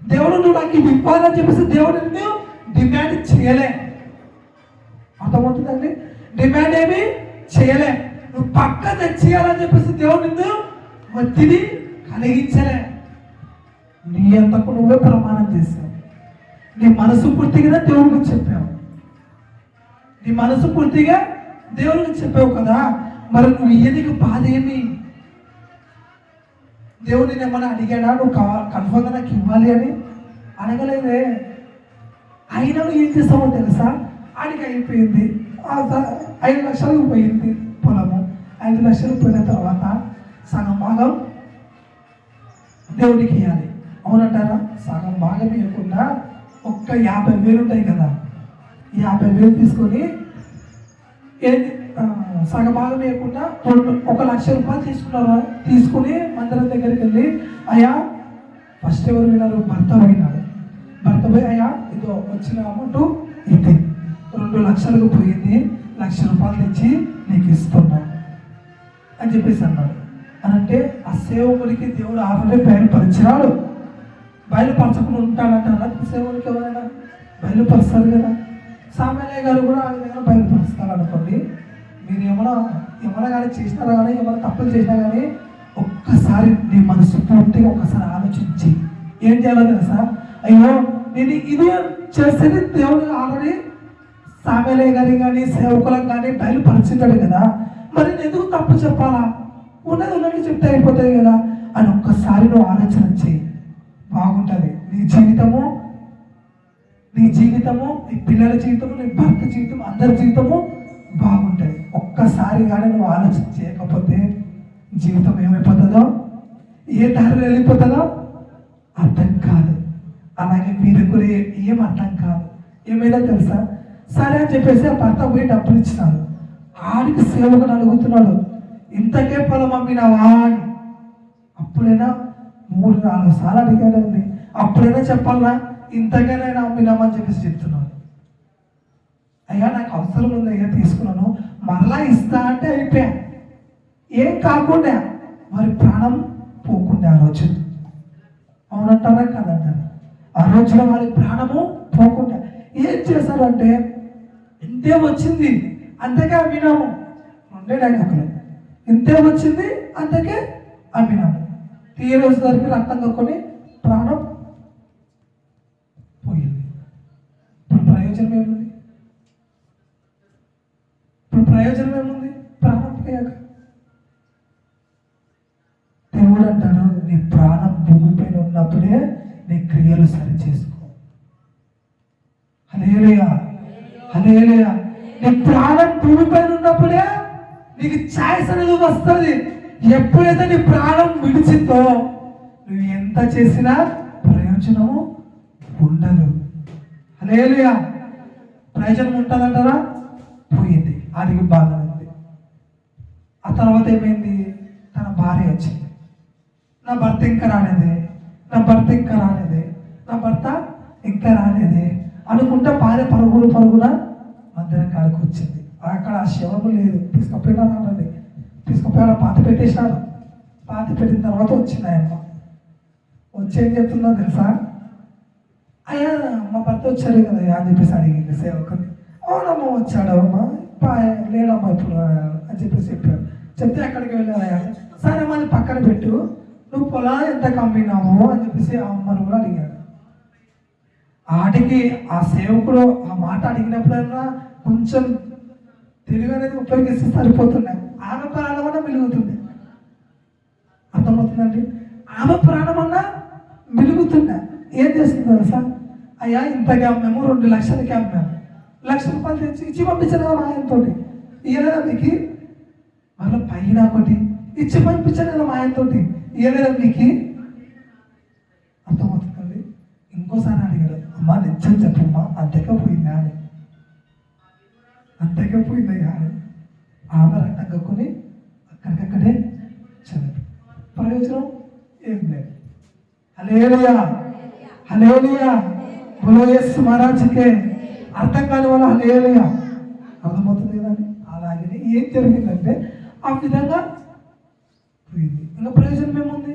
దేవుడు నువ్వు నాకు ఇవి ఇవ్వాలని చెప్పేసి దేవుడిని డిమాండ్ చేయలే. అర్థమవుతుందండి? డిమాండ్ ఏమి చేయలే. నువ్వు పక్క తెచ్చేయాలని చెప్పేసి దేవుడు నిన్ను ఒత్తిడి కలిగించలే. నీ అంతకు నువ్వే ప్రమాణం చేశావు. నీ మనసు పూర్తిగా దేవుడికి చెప్పావు. నీ మనసు పూర్తిగా దేవుడికి చెప్పావు కదా, మరి నువ్వు ఇయ్యనికి బాధ ఏమి? దేవుడిని ఏమన్నా అడిగాడా నువ్వు కన్ఫర్మ్గా నాకు ఇవ్వాలి అని? అడగలేదే. అయినా ఏం చేస్తావో తెలుసా? ఆడికి అయిపోయింది, 5 లక్షలకు పోయింది పొలము. 5 లక్షలు పోయిన తర్వాత సగం భాగం దేవుడికి ఇవ్వాలి, అవునంటారా? సగం భాగం ఇవ్వకుండా ఒక్క 50,000 ఉంటాయి కదా, 50,000 తీసుకొని సగం భాగం ఇవ్వకుండా 1,00,000 రూపాయలు తీసుకున్నారు. తీసుకుని మందిరం దగ్గరికి వెళ్ళి, అయ్యా ఫస్ట్ ఎవరు విన్నారు? భర్త పోయినాడు. భర్త పోయి, అయ్యా ఇదో వచ్చిన అమౌంట్ ఇది 2 లక్షలకు పోయింది, 1,00,000 రూపాయలు తెచ్చి నీకు ఇస్తున్నాను అని చెప్పేసి అన్నాడు. అని అంటే ఆ సేవకుడికి దేవుడు ఆల్రెడీ బయలుపరిచినాడు. బయలుపరచకుండా ఉంటాడంటారా? సేవకుడికి ఎవరైనా బయలుపరుస్తారు కదా. సామాన్య గారు కూడా ఆ విధంగా బయలుపరుస్తారు అనుకోండి. మీరు ఏమైనా కానీ చేసినారా కానీ, ఏమైనా తప్పులు చేసినా కానీ ఒక్కసారి నీ మనసు పూర్తిగా ఒక్కసారి ఆలోచించి ఏం చేయాలో తెలుసా? అయ్యో నేను ఇది చేసేది దేవుడు ఆల్రెడీ సామాన్య గారి కానీ సేవకులకు కానీ బయలుపరిచింటాడు కదా, మరి నేను ఎందుకు తప్పు చెప్పాలా? ఉన్నది చెప్తే అయిపోతుంది కదా అని ఒక్కసారి నువ్వు ఆలోచన చేయి. బాగుంటుంది నీ జీవితము, నీ పిల్లల జీవితము, నీ భర్త జీవితం, అందరి జీవితము బాగుంటుంది. ఒక్కసారి కానీ నువ్వు ఆలోచన చేయకపోతే జీవితం ఏమైపోతుందో, ఏ దారిలో వెళ్ళిపోతుందో అర్థం కాదు. అలాగే మీరు కూడా ఏం అర్థం కాదు. ఏమైనా తెలుసా? సరే అని చెప్పేసి ఆ భర్త పోయి డబ్బులు ఇచ్చినాడు. ఆడికి సేవకుడు అడుగుతున్నాడు, ఇంతకే పొలం అమ్మినావా అని. అప్పుడైనా 3-4 సార్లు అడిగాడండి. అప్పుడైనా చెప్పాలా ఇంతకేనైనా అమ్మినామని చెప్పేసి చెప్తున్నాడు. అయ్యా నాకు అవసరం ఉంది అయ్యా, తీసుకున్నాను, మరలా ఇస్తా అంటే అయిపోయా. ఏం కాకుండా మరి ప్రాణం పోకుండా ఆ రోజు, అవునంటారా కాదంటారా? ఆ రోజులో వారి ప్రాణము పోకుండా ఏం చేశారు అంటే, ఇంతే వచ్చింది అంతకే అమ్మినాము. 2 డైలాగులు, ఇంతే వచ్చింది అంతకే అమ్మినాము. తీరేసరికి రక్తం కక్కుని ప్రాణం పోయింది. ఇప్పుడు ప్రయోజనం ఏముంది? ప్రాణం పోయాక దేవుడు అంటాడు, నీ ప్రాణం భూమిపైన ఉన్నప్పుడే నీ క్రియలు సరి చేసుకో. హల్లెలూయా, హల్లెలూయా. నీ ప్రాణం భూమిపైన ఉన్నప్పుడే నీకు ఛాయిస్ అనేది వస్తుంది. ఎప్పుడైతే నీ ప్రాణం విడిచిందో నువ్వు ఎంత చేసినా ప్రయోజనము ఉండదు. హల్లెలూయా. ప్రయోజనం ఉంటుందంటారా? పోయింది. ఆడికి బాధ ఉంది. ఆ తర్వాత ఏమైంది? తన భార్య వచ్చింది. నా భర్త ఇంకా రాలేదే అనుకుంటా భార్య పరుగున మందిరం కాడికి వచ్చింది. అక్కడ ఆ శవము లేదు, తీసుకుపోయాడు పాతి పెట్టేసినాడు. పాతి పెట్టిన తర్వాత వచ్చింది ఆయమ్మ. వచ్చి ఏం చెప్తుందో తెలుసా? అయ్యా మా భర్త వచ్చాడు కదా అని చెప్పేసి అడిగింది సేవకుని. అవునమ్మా వచ్చాడు అమ్మా, లేడమ్మా ఇప్పుడు అని చెప్పేసి చెప్పాడు. చెప్తే అక్కడికి వెళ్ళాడు. సరే మళ్ళీ పక్కన పెట్టు, నువ్వు పొలాన్ని ఎంత కమ్మినావు అని చెప్పేసి ఆ అమ్మను కూడా అడిగాడు. ఆటికి ఆ సేవకుడు ఆ మాట అడిగినప్పుడైనా కొంచెం తెలివి అనేది ఉపయోగిస్తే సరిపోతున్నాయి. ఆమె ప్రాణం అన్నా వెలుగుతుంది. అర్థమవుతుందండి? ఆమె ప్రాణం అన్నా వెలుగుతున్నా. ఏం చేస్తుంది తెలుసా? అయ్యా ఇంత క్యామ్యాము, 2 లక్షల క్యామ్యాము, ₹1,00,000 తెచ్చి ఇచ్చి పంపించాను కదా మా ఆయనతో. ఇయ్యలేదా మీకు? మళ్ళీ పైన ఒకటి ఇచ్చి పంపించాను కదా మా ఆయనతో. ఇయ్యలేదా మీకు? అర్థమవుతుందండి? ఇంకోసారి అడిగాడు, అమ్మా నిజం చెప్పమ్మా అంతకే పోయిందా అని. అంతకే పోయిందయ్యా అని ఆమె రక్తం కక్కుని అక్కడికక్కడే చనిపోయింది. ప్రయోజనం ఏం లేదు. హల్లెలూయా, హల్లెలూయా, బోలో యేసు మహారాజుకే. అర్థం కాని వల్ల హల్లెలూయా. అర్థమవుతుంది కదండి? అలాగే ఏం జరిగిందంటే ఆ విధంగా పోయింది. ఇంకా ప్రయోజనం ఏముంది?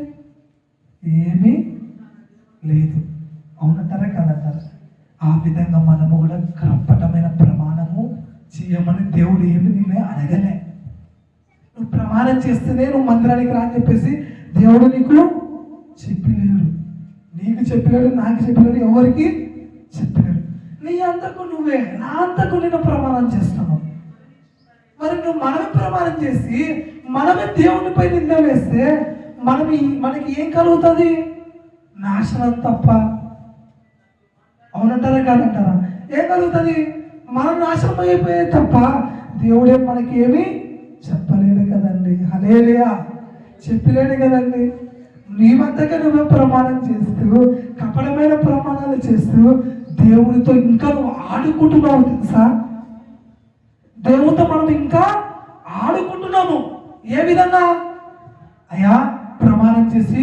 ఏమీ లేదు. అవునంటారా కాదంటారా? ఆ విధంగా మనము కూడా కపటమైన ప్రమాణము చేయమని దేవుడు ఏమి నిన్నే అడగలే. నువ్వు ప్రమాణం చేస్తేనే నువ్వు మందిరానికి రా అని చెప్పేసి దేవుడు నీకు చెప్పలేడు. నీకు చెప్పలేడు, నాకు చెప్పలేడు, ఎవరికి చెప్పలేడు. నీ అంతకు నువ్వే, నా అంతకు నేను ప్రమాణం చేస్తున్నావు. మరి నువ్వు మనమే ప్రమాణం చేసి మనమే దేవునిపై నింద వేస్తే మనకి ఏం కలుగుతుంది? నాశనం తప్ప. అవునంటారా కాదంటారా? ఏం కలుగుతుంది? మనం నాశనం అయిపోయే తప్ప దేవుడే మనకి ఏమీ చెప్పలేడు కదండి. హల్లెలూయా, చెప్పలేడు కదండి. నీ వద్దగా నువ్వే ప్రమాణం చేస్తూ కపటమైన ప్రమాణాలు చేస్తూ దేవుడితో ఇంకా నువ్వు ఆడుకుంటున్నావు తెలుసా? దేవుడితో మనం ఇంకా ఆడుకుంటున్నాము. ఏ విధంగా? అయ్యా ప్రమాణం చేసి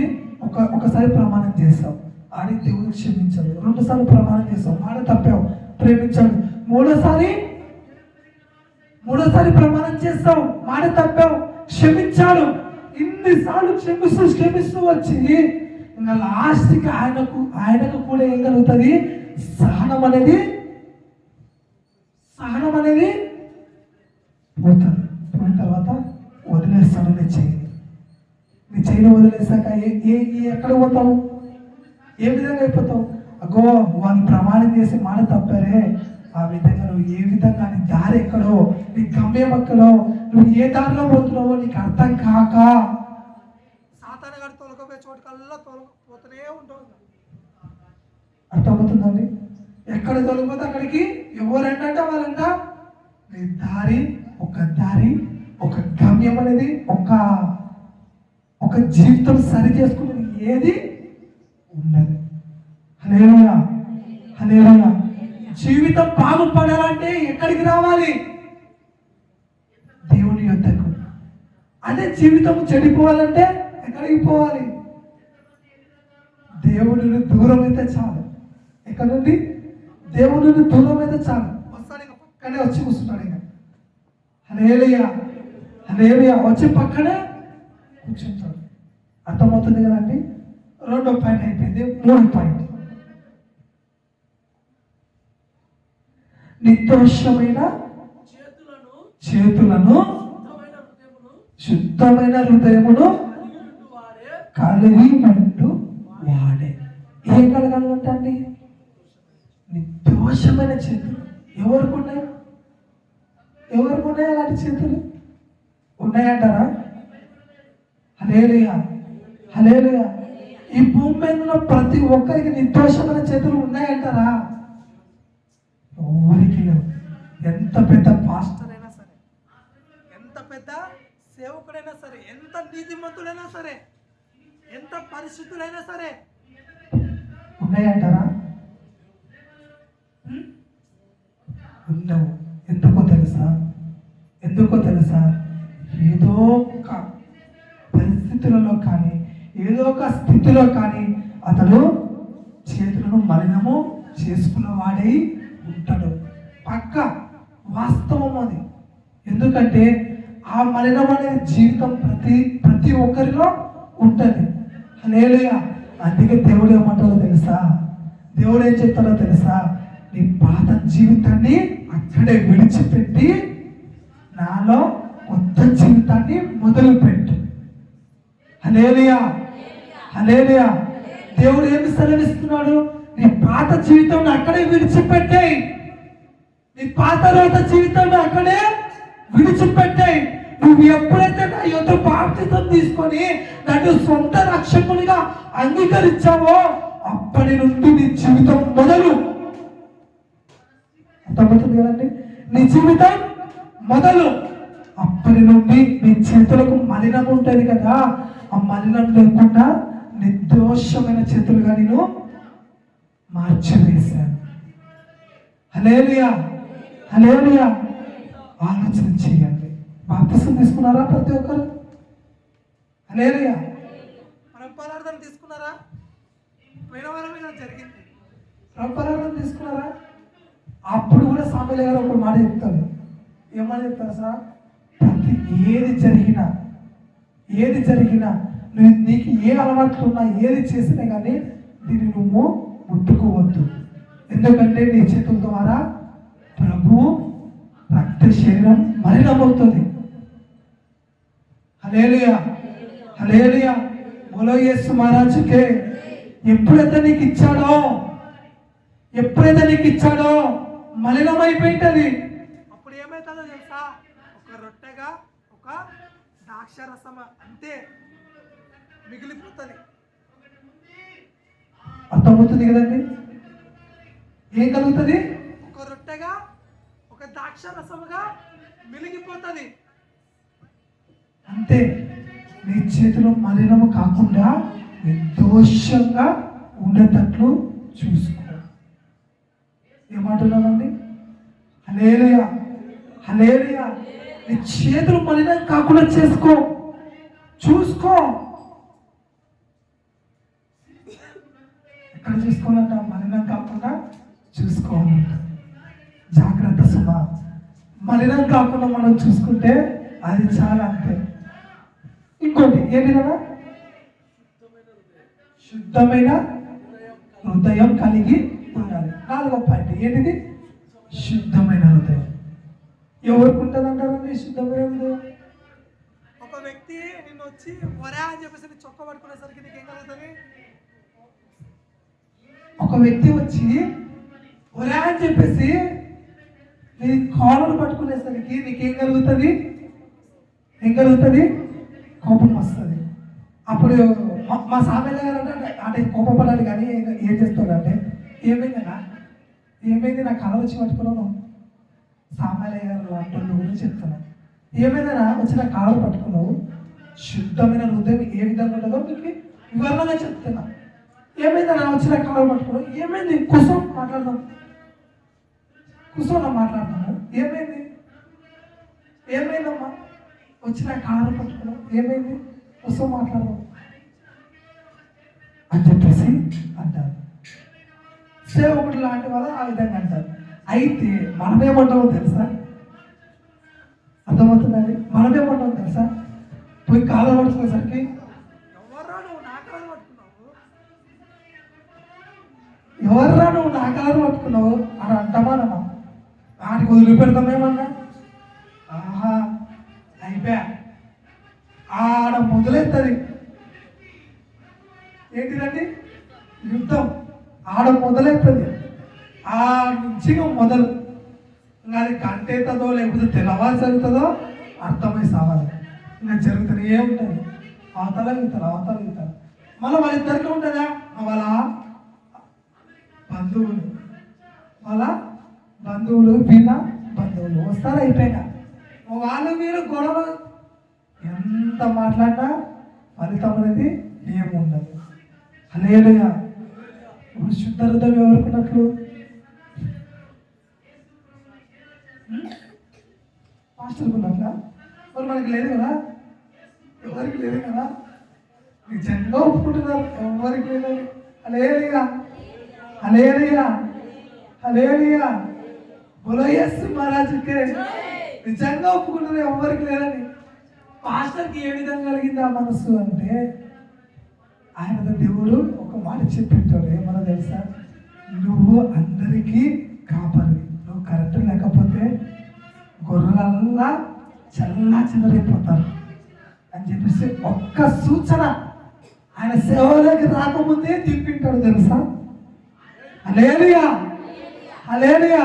ఒకసారి ప్రమాణం చేస్తావు, ఆడి దేవుడు క్షమించాడు. 2 సార్లు ప్రమాణం చేస్తావు, మాట తప్పావు, ప్రేమించాడు. మూడోసారి ప్రమాణం చేస్తావు, మాట తప్పావు, క్షమించాడు. ఇన్నిసార్లు క్షమిస్తూ వచ్చి ఇంకా లాస్ట్కి ఆయనకు కూడా ఏం కలుగుతుంది? సహనం అనేది పోతుంది. పోయిన తర్వాత వదిలేస్తాడు నీ చెయ్యిని వదిలేసాక ఎక్కడ పోతావు? ఏ విధంగా అయిపోతావు? అగో వాళ్ళు ప్రమాణం చేసి మాట తప్పారే, ఆ విధంగా నువ్వు ఏ విధంగా నీ దారి ఎక్కడో, నీ గమ్యం ఎక్కడో, నువ్వు ఏ దారిలో పోతున్నావో నీకు అర్థం కాక సాతాను గారు తొలకపోయే చోటుకల్లా తొలకపోతూనే ఉంటుంది. అర్థమవుతుందండి? ఎక్కడ తొలగిపోతే అక్కడికి ఎవరంటే వాళ్ళంట. నీ దారి ఒక గమ్యం అనేది ఒక జీవితం సరి చేసుకునేది ఏది ఉండదు. హల్లెలూయా, హల్లెలూయా. జీవితం బాగుపడాలంటే ఎక్కడికి రావాలి? దేవుని యొద్దకు. అదే జీవితం చెడిపోవాలంటే ఎక్కడికి పోవాలి? దేవుడిని దూరం అయితే చాలు. ఎక్కడ నుండి? దేవుడిని దూరం అయితే చాలు. వస్తాడు, ఇక పక్కనే వచ్చి కూర్చుంటాడు. ఇక హల్లెలూయా, హల్లెలూయా, వచ్చి పక్కనే కూర్చుంటాడు. అర్థమవుతుంది కదండి? 2వ పాయింట్ అయిపోయింది. 3వ పాయింట్, నిర్దోషమైన చేతులను శుద్ధమైన హృదయమును కలిగి ఉండు వాడే. ఏం కలగాలంటండి? నిర్దోషమైన చేతులు. ఎవరికి ఉన్నాయి అలాంటి చేతులు? ఉన్నాయంటారా? హల్లెలూయా, హల్లెలూయా. ఈ భూమి మీద ఉన్న ప్రతి ఒక్కరికి నిర్దోషమైన చేతులు ఉన్నాయంటారా? ఎవరికి లేవు. ఎంత పెద్ద పాస్టర్ అయినా సరే, ఎంత పెద్ద సేవకుడైనా సరే, ఎంత నీతిమంతుడైనా సరే, ఎంత పరిశుద్ధుడైనా సరే ఉన్నాయంటారా? ఉండవు. ఎందుకో తెలుసా? ఏదో ఒక పరిస్థితులలో కానీ, ఏదో ఒక స్థితిలో కానీ అతడు చేతులను మలినము చేసుకున్న వాడై ఉంటాడు. పక్క వాస్తవం అది. ఎందుకంటే ఆ మలినం అనేది జీవితం ప్రతి ఒక్కరిలో ఉంటుంది. హల్లెలూయా. అందుకే దేవుడు ఏమంటాడో తెలుసా? దేవుడు ఏం చెప్తాడో తెలుసా? నీ పాత జీవితాన్ని అక్కడే విడిచిపెట్టి నాలో కొత్త జీవితాన్ని మొదలుపెట్టు. హల్లెలూయా, హల్లెలూయా. దేవుడు ఏమి సెలవిస్తున్నాడు? నీ పాత జీవితం అక్కడే విడిచిపెట్టాయి. నీ పాత రోత జీవితాన్ని అక్కడే విడిచిపెట్టాయి. నువ్వు ఎప్పుడైతే నా యొక్క బాప్తిసం తీసుకొని నన్ను సొంత రక్షకునిగా అంగీకరించావో అప్పటి నుండి నీ జీవితం మొదలు. అర్థమవుతుంది కదండి? నీ జీవితం మొదలు. అప్పటి నుండి నీ చేతులకు మలినం ఉంటుంది కదా, ఆ మలినం లేకుండా నిర్దోషమైన చేతులుగా నేను మార్చివేశాను. హల్లెలూయా, హల్లెలూయా. ఆలోచన చేయండి. బాప్తిసం తీసుకున్నారా ప్రతి ఒక్కరు? హల్లెలూయా. పరార్థం తీసుకున్నారా? పోయిన వారం ఇలా జరిగింది. పరార్థం తీసుకున్నారా? అప్పుడు కూడా సామెల గారు ఒక మాట చెప్తారు. ఏమని చెప్తారు సార్? ప్రతి ఏది జరిగినా నీకు ఏ అలవాట్లు ఉన్నా, ఏది చేసినా కానీ దీన్ని నువ్వు ముట్టుకోవద్దు. ఎందుకంటే నీ చేతుల ద్వారా ప్రభు రక్త శరీరం మలినమవుతుంది. హల్లెలూయా, హల్లెలూయా. బోలో యేసు మహారాజుకే. ఎప్పుడైతే నీకు ఇచ్చాడో మలినమైపోయింటది. అప్పుడు ఏమైతుందో తెలుసా? ఒక రొట్టెగా ఒక ద్రాక్షరసం అంతే మిగిలిపోతుంది. అర్థమవుతుంది కదండి? ఏం కలుగుతుంది? ఒక రొట్టెగా ఒక ద్రాక్షరసముగా మిగిలిపోతుంది అంతే. నీ చేతిలో మలినము కాకుండా నిర్దోషంగా ఉండేటట్లు చూసుకో. ఏమంటున్నానండి? హల్లెలూయా, హల్లెలూయా. నీ చేతులు మలినం కాకుండా చూసుకో. ఎక్కడ చూసుకోవాలంట? మలినం కాకుండా చూసుకోవాలంట. జాగ్రత్త సుమా. మలినం కాకుండా మనం చూసుకుంటే అది చాలా అంతే. ఇంకోటి ఏంటి కదా? శుద్ధమైన హృదయం కలిగి ఉండాలి. 4వ పాయింట్ ఏంటిది? శుద్ధమైన హృదయం. ఎవరికి ఉంటుంది అంటారండి శుద్ధమైన హృదయం? ఒక వ్యక్తి నిన్ను వచ్చి వరా అని చెప్పేసి నీ చొక్క పట్టుకునేసరికి నీకేం కలుగుతుంది? ఒక వ్యక్తి వచ్చి వరా అని చెప్పేసి నీ కాలర్ పట్టుకునేసరికి నీకేం కలుగుతుంది? కోపం వస్తుంది. అప్పుడు మా సామెల గారు అంటే కోపపడాలి కానీ ఏం చేస్తాడంటే, ఏమైంది నా కళ వచ్చి పట్టుకున్నాను. సామెల గారు లాంటి గురించి చెప్తున్నాను. ఏమైందనా వచ్చి నా కాళ్ళు పట్టుకున్నావు. శుద్ధమైన హృదయం ఏ విధంగా ఉండదో మీకు వివరణగా చెప్తున్నా. ఏమైందనా వచ్చి నా కాళ్ళు పట్టుకున్నావు. ఏమైంది? మాట్లాడదాం. మాట్లాడదాము. ఏమైందమ్మా? వచ్చి నా కాళ్ళు పట్టుకున్నావు. ఏమైంది? మాట్లాడదాం అని చెప్పేసి అంటారు. సేవకుడు లాంటి వాళ్ళు ఆ విధంగా అంటారు. అయితే మనమేమంటామో తెలుసా? అర్థమవుతుందండి? మనమేమంటామో తెలుసా? పోయి కాళ్ళు పట్టుకునేసరికి ఎవర్రా నువ్వు నా కాళ్ళు పట్టుకున్నావు అని అంటామానమ్మా. వాటికి వదిలిపెడతామేమన్నా? ఆహా, అయిపోయా. ఆడ మొదలెత్తది. ఏంటిదండి? యుద్ధం ఆడ మొదలెత్తది. ఆ నుంచి మొదలు. ఇంకా అది గంటెత్తుందో లేకపోతే తెల్లవారు జరుగుతుందో అర్థమై సావాలి. ఇంకా జరుగుతుంది ఏముంటుంది? అవతల మళ్ళీ వాళ్ళిద్దరికి ఉంటుందా? వాళ్ళ బంధువులు వీళ్ళ బంధువులు వస్తారు. అయిపోయినా వాళ్ళు వీళ్ళు గొడవ ఎంత మాట్లాడినా ఫలితం అనేది ఏముండదు. హల్లెలూయా. ఇప్పుడు శుద్ధ హృదయం ఎవరుకున్నట్లు? పాస్టర్కి ఉన్నట్లా? మరి మనకి లేదు కదా, ఎవరికి లేదు కదా. నిజంగా ఒప్పుకుంటున్నారు, ఎవరికి లేదని. హల్లెలూయా, హల్లెలూయా, హల్లెలూయా. బోలో యేసు మహారాజుకే. నిజంగా ఒప్పుకుంటున్నారు ఎవరికి లేదని. పాస్టర్కి ఏ విధంగా కలిగింది ఆ మనస్సు అంటే, ఆయన దేవుడు ఒక మాట చెప్పింటాడు. ఏమన్నా తెలుసా? నువ్వు అందరికీ కాపరి. నువ్వు కరెక్ట్ లేకపోతే గొర్రెలల్లా చెల్లా చెదరైపోతారు అని చెప్పేసి ఒక్క సూచన ఆయన సేవలోకి రాకముందే తిప్పింటాడు తెలుసా. హల్లెలూయా, హల్లెలూయా.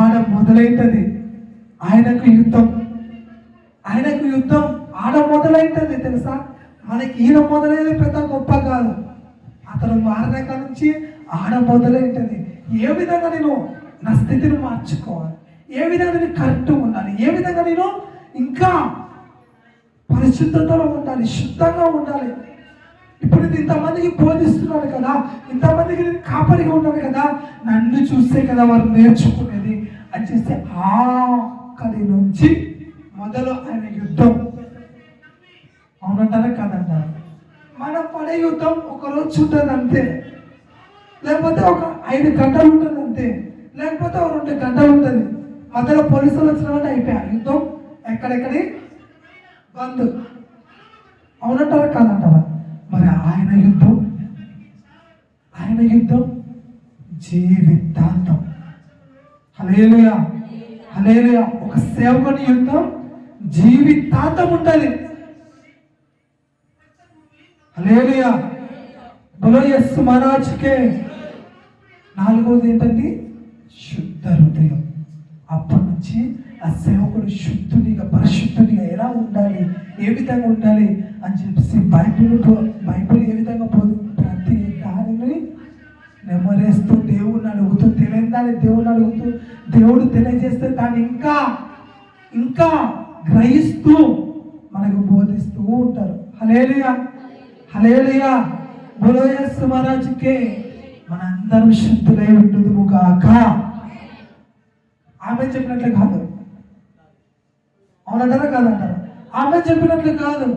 ఆడ మొదలైంటది ఆయనకు యుద్ధం, ఆయనకు యుద్ధం ఆడ మొదలైంటది తెలుసా. మనకి ఈయన మొదలైన పెద్ద గొప్ప కాదు, అతను మారినాక నుంచి ఆడ మొదలైంటది. ఏ విధంగా నేను నా స్థితిని మార్చుకోవాలి, ఏ విధంగా నేను కరెక్ట్ ఉండాలి, ఏ విధంగా నేను ఇంకా పరిశుద్ధతలో ఉండాలి, శుద్ధంగా ఉండాలి. ఇప్పుడు నేను ఇంతమందికి బోధిస్తున్నాను కదా, ఇంతమందికి నేను కాపరిగా ఉన్నాను కదా, నన్ను చూస్తే కదా వారు నేర్చుకునేది అని చేస్తే ఆఖరి నుంచి మొదలు ఆయన యుద్ధం. అవునంటారా కాదంటారా? మనం పడే యుద్ధం ఒకరోజు ఉంటుంది అంతే, లేకపోతే ఒక 5 గంటలు ఉంటుంది అంతే, లేకపోతే ఒక 2 గంటలు ఉంటుంది. మధ్యలో పోలీసులు వచ్చినారంటే అయిపోయారు యుద్ధం, ఎక్కడెక్కడి బంద్. అవునంటారా కాదంటారా? మరి ఆయన యుద్ధం, ఆయన యుద్ధం జీవితాంతం. హల్లెలూయా, హల్లెలూయా. ఒక సేవకుని యుద్ధం జీవితాంతం ఉంటుంది. హల్లెలూయా, బోలో యేసు మహారాజ్కే. 4వది ఏంటండి? శుద్ధ హృదయం. అప్పటి నుంచి ఆ సేవకుడు శుద్ధునిగా పరిశుద్ధునిగా ఎలా ఉండాలి, ఏ విధంగా ఉండాలి అని చెప్పేసి బైబిల్ ఏ విధంగా ప్రతి దానిని నెమరేస్తూ దేవుడిని అడుగుతూ, తెలియని దాన్ని దేవుడిని అడుగుతూ, దేవుడు తెలియజేస్తే దాన్ని ఇంకా ఇంకా గ్రహిస్తూ మనకు బోధిస్తూ ఉంటారు. హల్లెలూయా, హల్లెలూయా, బోలో యేసు మహారాజ్కే. మనందరం శుద్ధులై ఉండుదుము గాక. ఆమె చెప్పినట్లు కాదు, అవునంటారా కాదంటారా? ఆమె చెప్పినట్లు కాదు.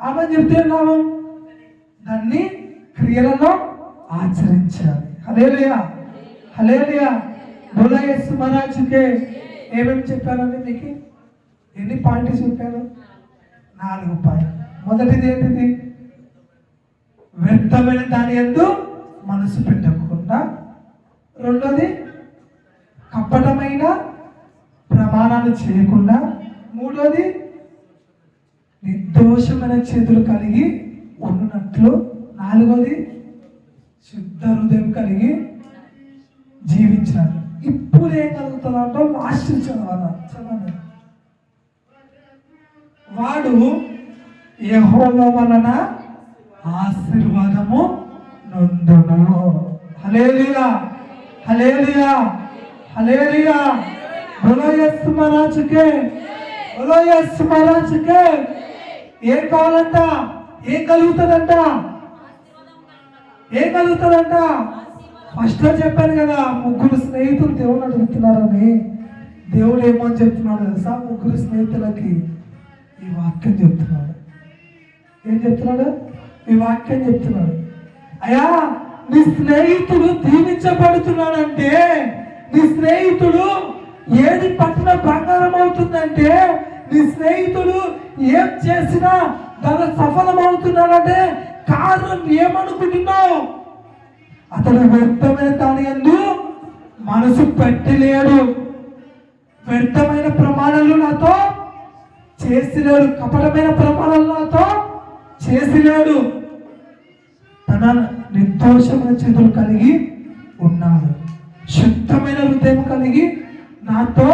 ఆమె చెప్తే లాభం, దాన్ని క్రియలలో ఆచరించాలి. హల్లెలూయా, హల్లెలూయా, బోలో యేసు మహారాజ్కే. ఏమేమి చెప్పానండి మీకు? ఎన్ని పాయింట్స్ చెప్పాను? 4 పాయింట్. మొదటిది ఏంటిది? వ్యర్థమైన దాని యందు మనసు పెట్టకుండా. రెండోది కపటమైన ప్రమాణాలు చేయకుండా. మూడోది నిర్దోషమైన చేతులు కలిగి ఉన్నట్లు. 4వది శుద్ధ హృదయం కలిగి జీవించాలి. ఇప్పుడు ఏం కలుగుతుందంటే లాస్ట్ చదవండి. వాడు యెహోవా వలన ఆశీర్వాదము నొందును. హల్లెలూయా, హల్లెలూయా, హల్లెలూయా, బోలో యేసు మహారాజ్కే, బోలో యేసు మహారాజ్కే. ఏం కావాలంట? ఏం కలుగుతుందంట? ఏం కలుగుతుందంట? ఫస్ట్ లో చెప్పాను కదా, 3 స్నేహితులు దేవుని అడుగుతున్నారని. దేవుడు ఏమని చెప్తున్నాడు తెలుసా? 3 స్నేహితులకి ఈ వాక్యం చెప్తున్నాడు. ఏం చెప్తున్నాడు? ఈ వాక్యం చెప్తున్నాడు. అయ్యా, నీ స్నేహితుడు దీవించబడుతున్నాడంటే, నీ స్నేహితుడు ఏది పట్టిన బంగారం అవుతుందంటే, నీ స్నేహితుడు ఏం చేసినా దాని సఫలం అవుతున్నాడంటే కారణం ఏమనుకుంటున్నావు? అతడు వ్యర్థమైన దాని యందు మనసు పెట్టలేడు. వ్యర్థమైన ప్రమాణాలు నాతో చేసిలేడు, కపటమైన ప్రమాణాలు నాతో చేసిలేడు. తన నిర్దోషమైన చేతులు కలిగి ఉన్నాడు, శుద్ధమైన హృదయం కలిగి నాతో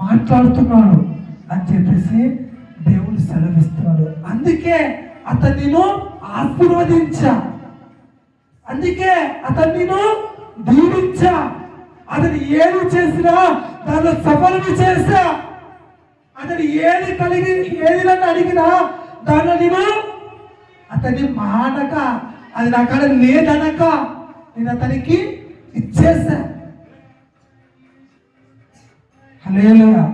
మాట్లాడుతున్నాడు అని చెప్పేసి దేవుడు సెలవిస్తున్నాడు. అందుకే అతన్ని ఆశీర్వదించా, అందుకే అతన్ని దీవించా. అతను ఏది చేసినా దానిలో సఫలము చేశా. అతను ఏది కలిగి ఏది నన్ను అడిగినా దానిలో నేను అతన్ని మానక, అది నా కాడ లేదనక నేను అతనికి ఇచ్చేసా. హల్లెలూయా.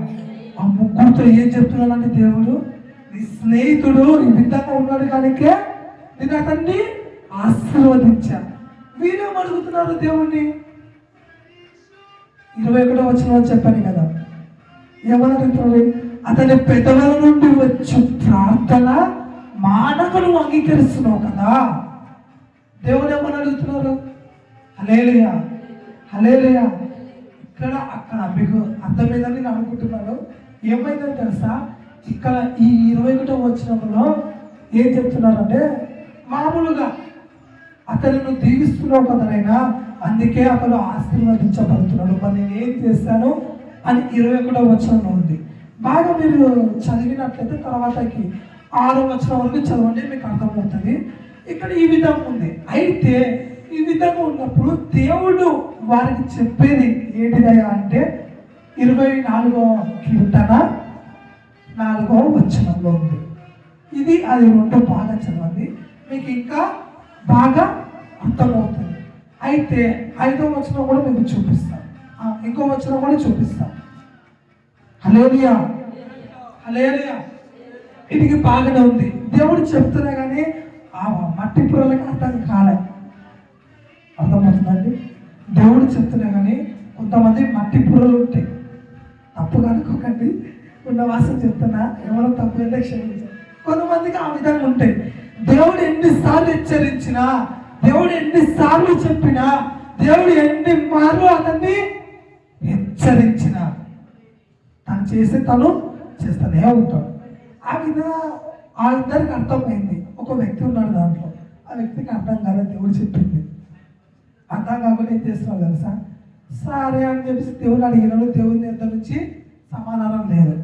ఆ 3తో ఏం చెప్తున్నానంటే దేవుడు, నీ స్నేహితుడు ఈ విధంగా ఉన్నాడు కనుకే నేను అతన్ని ఆశీర్వదించా. వీరేం అడుగుతున్నారు దేవుణ్ణి? 21వ వచనంలో చెప్పాను కదా, ఏమని అడుగుతున్నారు? అతని పెదవుల నుండి వచ్చి ప్రార్థన మానకుడు అంగీకరిస్తున్నావు కదా. దేవుడు ఏమని అడుగుతున్నారు? హల్లెలూయా, హల్లెలూయా. ఇక్కడ అక్కడ మీకు అర్థమైందని నేను అనుకుంటున్నాను. ఏమైందని తెలుసా? ఇక్కడ ఈ 21వ వచనంలో ఏం చెప్తున్నారంటే, మామూలుగా అతను నువ్వు దీవిస్తున్నావు కదనైనా, అందుకే అతను ఆశీర్వదించబడుతున్నాడు. మరి నేను ఏం చేశాను అని 21వ వచనంలో ఉంది. బాగా మీరు చదివినట్లయితే తర్వాతకి 6వ వచనం వరకు చదవండి, మీకు అర్థమవుతుంది. ఇక్కడ ఈ విధంగా ఉంది. అయితే ఈ విధంగా ఉన్నప్పుడు దేవుడు వారికి చెప్పేది ఏంటిదయ్యా అంటే 24వ కీర్తన 4వ వచనంలో ఉంది. ఇది అది రెండు బాగా చదవండి, మీకు ఇంకా బాగా అర్థమవుతుంది. అయితే 5వ వచనం కూడా మీకు చూపిస్తాను, ఇంకో వచనం కూడా చూపిస్తాను. హల్లెలూయా, హల్లెలూయా. ఇది బాగానే ఉంది. దేవుడు చెప్తున్నా కానీ ఆ మట్టి పురలకు అర్థం కాలే. అర్థమవుతుందండి? దేవుడు చెప్తున్నా కానీ కొంతమంది మట్టి పురలు ఉంటాయి. తప్పు కనుక్కోకండి, ఉన్న వాసన చెప్తున్నా, ఎవరో తప్పు అయితే క్షమించారు. కొంతమందికి ఆ విధంగా ఉంటాయి. దేవుడు ఎన్నిసార్లు హెచ్చరించినా, దేవుడు ఎన్నిసార్లు చెప్పినా, దేవుడు ఎన్ని మార్లు అతన్ని హెచ్చరించిన తను చేసి తను చేస్తూనే ఉంటాడు. ఆ ఇద్దరికి అర్థమైంది. ఒక వ్యక్తి ఉన్నాడు దాంట్లో, ఆ వ్యక్తికి అర్థం కాలేదు. దేవుడు చెప్పింది అర్థం కాకుండా ఏం చేస్తున్నావు తెలుసా? సరే అని చెప్పేసి దేవుడు అడిగినాడు. దేవుని దగ్గర నుంచి సమాధానం లేదు,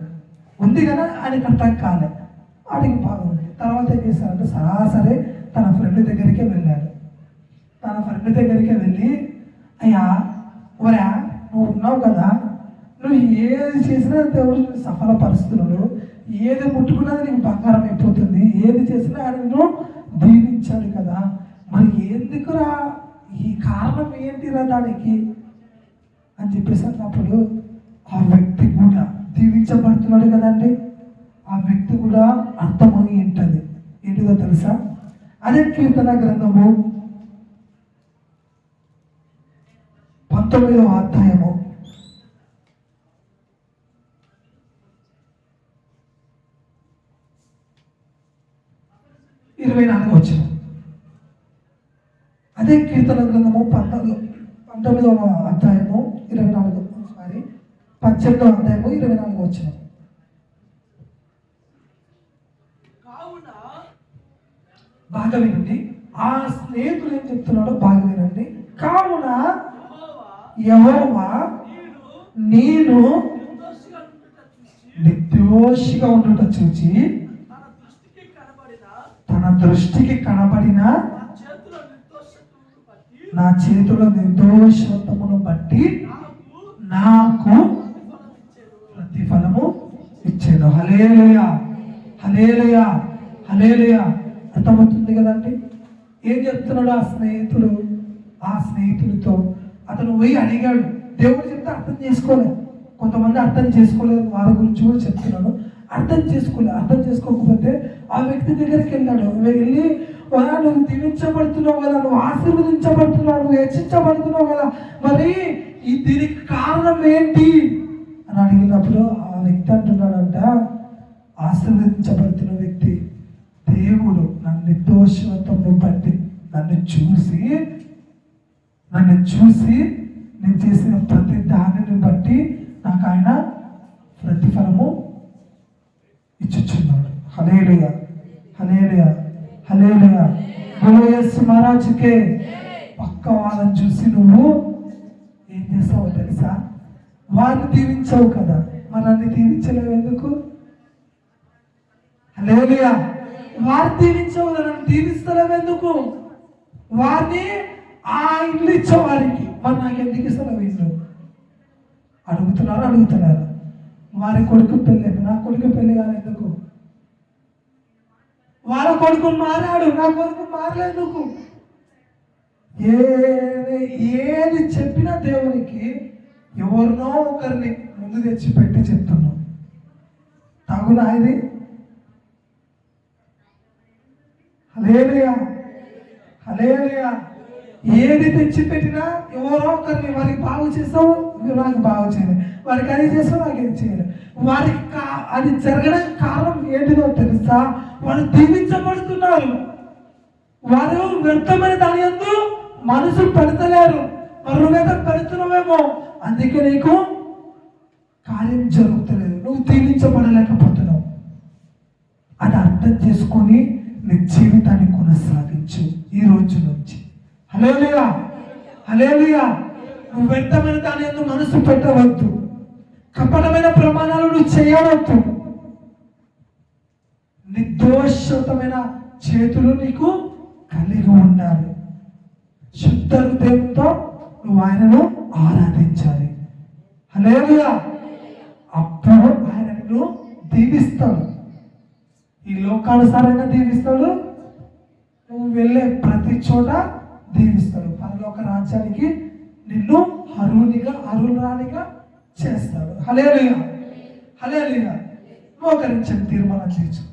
ఉంది కదా, ఆయనకి అర్థం కాలేదు. వాడికి బాగుంది. తర్వాత ఏం చేశాడంటే సరాసరి తన ఫ్రెండ్ దగ్గరికే వెళ్ళాడు. తన ఫ్రెండ్ దగ్గరికి వెళ్ళి, అయ్యా ఒరా, నువ్వు ఉన్నావు కదా, నువ్వు ఏది చేసినా దేవుడు సఫలపరుస్తున్నాడు, ఏది ముట్టుకున్నది నీకు బంగారం అయిపోతుంది, ఏది చేసినా ఆయన నువ్వు దీవించాడు కదా, మరి ఎందుకురా, ఈ కారణం ఏంటిరా దానికి అని చెప్పేసి అన్నప్పుడు ఆ వ్యక్తి కూడా దీవించబడుతున్నాడు కదండి, ఆ వ్యక్తి కూడా అర్థమని ఉంటుంది. ఏంటిదో తెలుసా? అదే కీర్తన గ్రంథము 19వ అధ్యాయము 24వ వచనం. అదే కీర్తన గ్రంథము 19వ అధ్యాయము 18వ అధ్యాయము 24వ వచనం. బాగా వినండి, ఆ స్నేహితుడు ఏం చెప్తున్నాడో బాగా వినండి. కావున యెహోవా నేను నిర్దోషిగా ఉండుట చూచి తన దృష్టికి కనబడిన నా చేతుల నిర్దోషత్వమును బట్టి నాకు ప్రతిఫలము ఇచ్చాడు. హల్లెలూయా, హల్లెలూయా, హల్లెలూయా. అర్థమవుతుంది కదండి? ఏం చెప్తున్నాడు ఆ స్నేహితుడు? ఆ స్నేహితుడితో అతను పోయి అడిగాడు. దేవుడు చెప్తే అర్థం చేసుకోలేదు. కొంతమంది అర్థం చేసుకోలేదు, వారి గురించి కూడా చెప్తున్నాను. అర్థం చేసుకోకపోతే ఆ వ్యక్తి దగ్గరికి వెళ్ళాడు. వెళ్ళి నువ్వు దీవించబడుతున్నావు కదా, నువ్వు ఆశీర్వదించబడుతున్నావు, నువ్వు హెచ్చించబడుతున్నావు కదా, మరి దీనికి కారణం ఏంటి అని అడిగినప్పుడు ఆ వ్యక్తి అంటున్నాడంట, ఆశీర్వదించబడుతున్న వ్యక్తి దేవుడు నన్ను నిర్దోషత్వమును బట్టి నన్ను చూసి నేను చేసిన ప్రతి దానిని బట్టి నాకు ఆయన ప్రతిఫలము ఇచ్చుచున్నాడు. హల్లెలూయా, హల్లెలూయా, హల్లెలూయా. బోలో యేసు మహారాజుకే. పక్క వాళ్ళని చూసి నువ్వు ఏం చేస్తావో తెలుసా? వారిని దీవించావు కదా, మరి నన్ను దీవించలేవు ఎందుకు? హల్లెలూయా. వారిని దీవించావు కదా, నన్ను దీవిస్తలేవు ఎందుకు? వారిని ఆ ఇల్లు ఇచ్చే వారికి మరి నాకు ఎందుకు ఇస్తలేవు ఇల్లు? అడుగుతున్నారు. వారి కొడుకు పెళ్ళి, నా కొడుకు పెళ్ళి కాదు ఎందుకు? వాళ్ళ కొడుకు మారాడు, నా కొడుకు మారలేందుకు? ఏది చెప్పినా దేవునికి ఎవరినో ఒకరిని ముందు తెచ్చి పెట్టి చెప్తున్నాం. తగునా ఇది? హల్లెలూయా, హల్లెలూయా. ఏది తెచ్చి పెట్టినా ఎవరో ఒకరిని వారికి బాగు చేస్తావు, నాకు బాగు చేయలేదు, వారికి అది చేస్తావు, నాకు ఏం చేయలేదు. వారికి అది జరగడానికి కారణం ఏంటిదో తెలుసా? వారు దీవించబడుతున్నారు, వారు వ్యర్థమైన దాని యందు మనసు పెడతలేరు. మరి నువ్వేదో పెడుతున్నావేమో, అందుకే నీకు కార్యం జరుగుతలేదు, నువ్వు దీవించబడలేకపోతున్నావు. అది అర్థం చేసుకొని నీ జీవితాన్ని కొనసాగించు ఈ రోజు నుంచి. హల్లెలూయా, హల్లెలూయా. నువ్వు వ్యర్థమైన దాని యందు మనసు పెట్టవద్దు. కపటమైన ప్రమాణాలు నువ్వు చేయవద్దు. నిర్దోషమైన చేతులు నీకు కలిగి ఉండాలి. శుద్ధ హృదయంతో నువ్వు ఆయనను ఆరాధించాలి. హల్లెలూయా. అప్పుడు ఆయన నిన్ను దీవిస్తాడు. ఈ లోకానుసారంగా దీవిస్తాడు. నువ్వు వెళ్ళే ప్రతి చోట దీవిస్తాడు. పరలోక రాజ్యానికి నిన్ను అరుణురాలిగా చేస్తాడు. హల్లెలూయా, హల్లెలూయా. మోకరించండి, తీర్మానం చేయొచ్చు.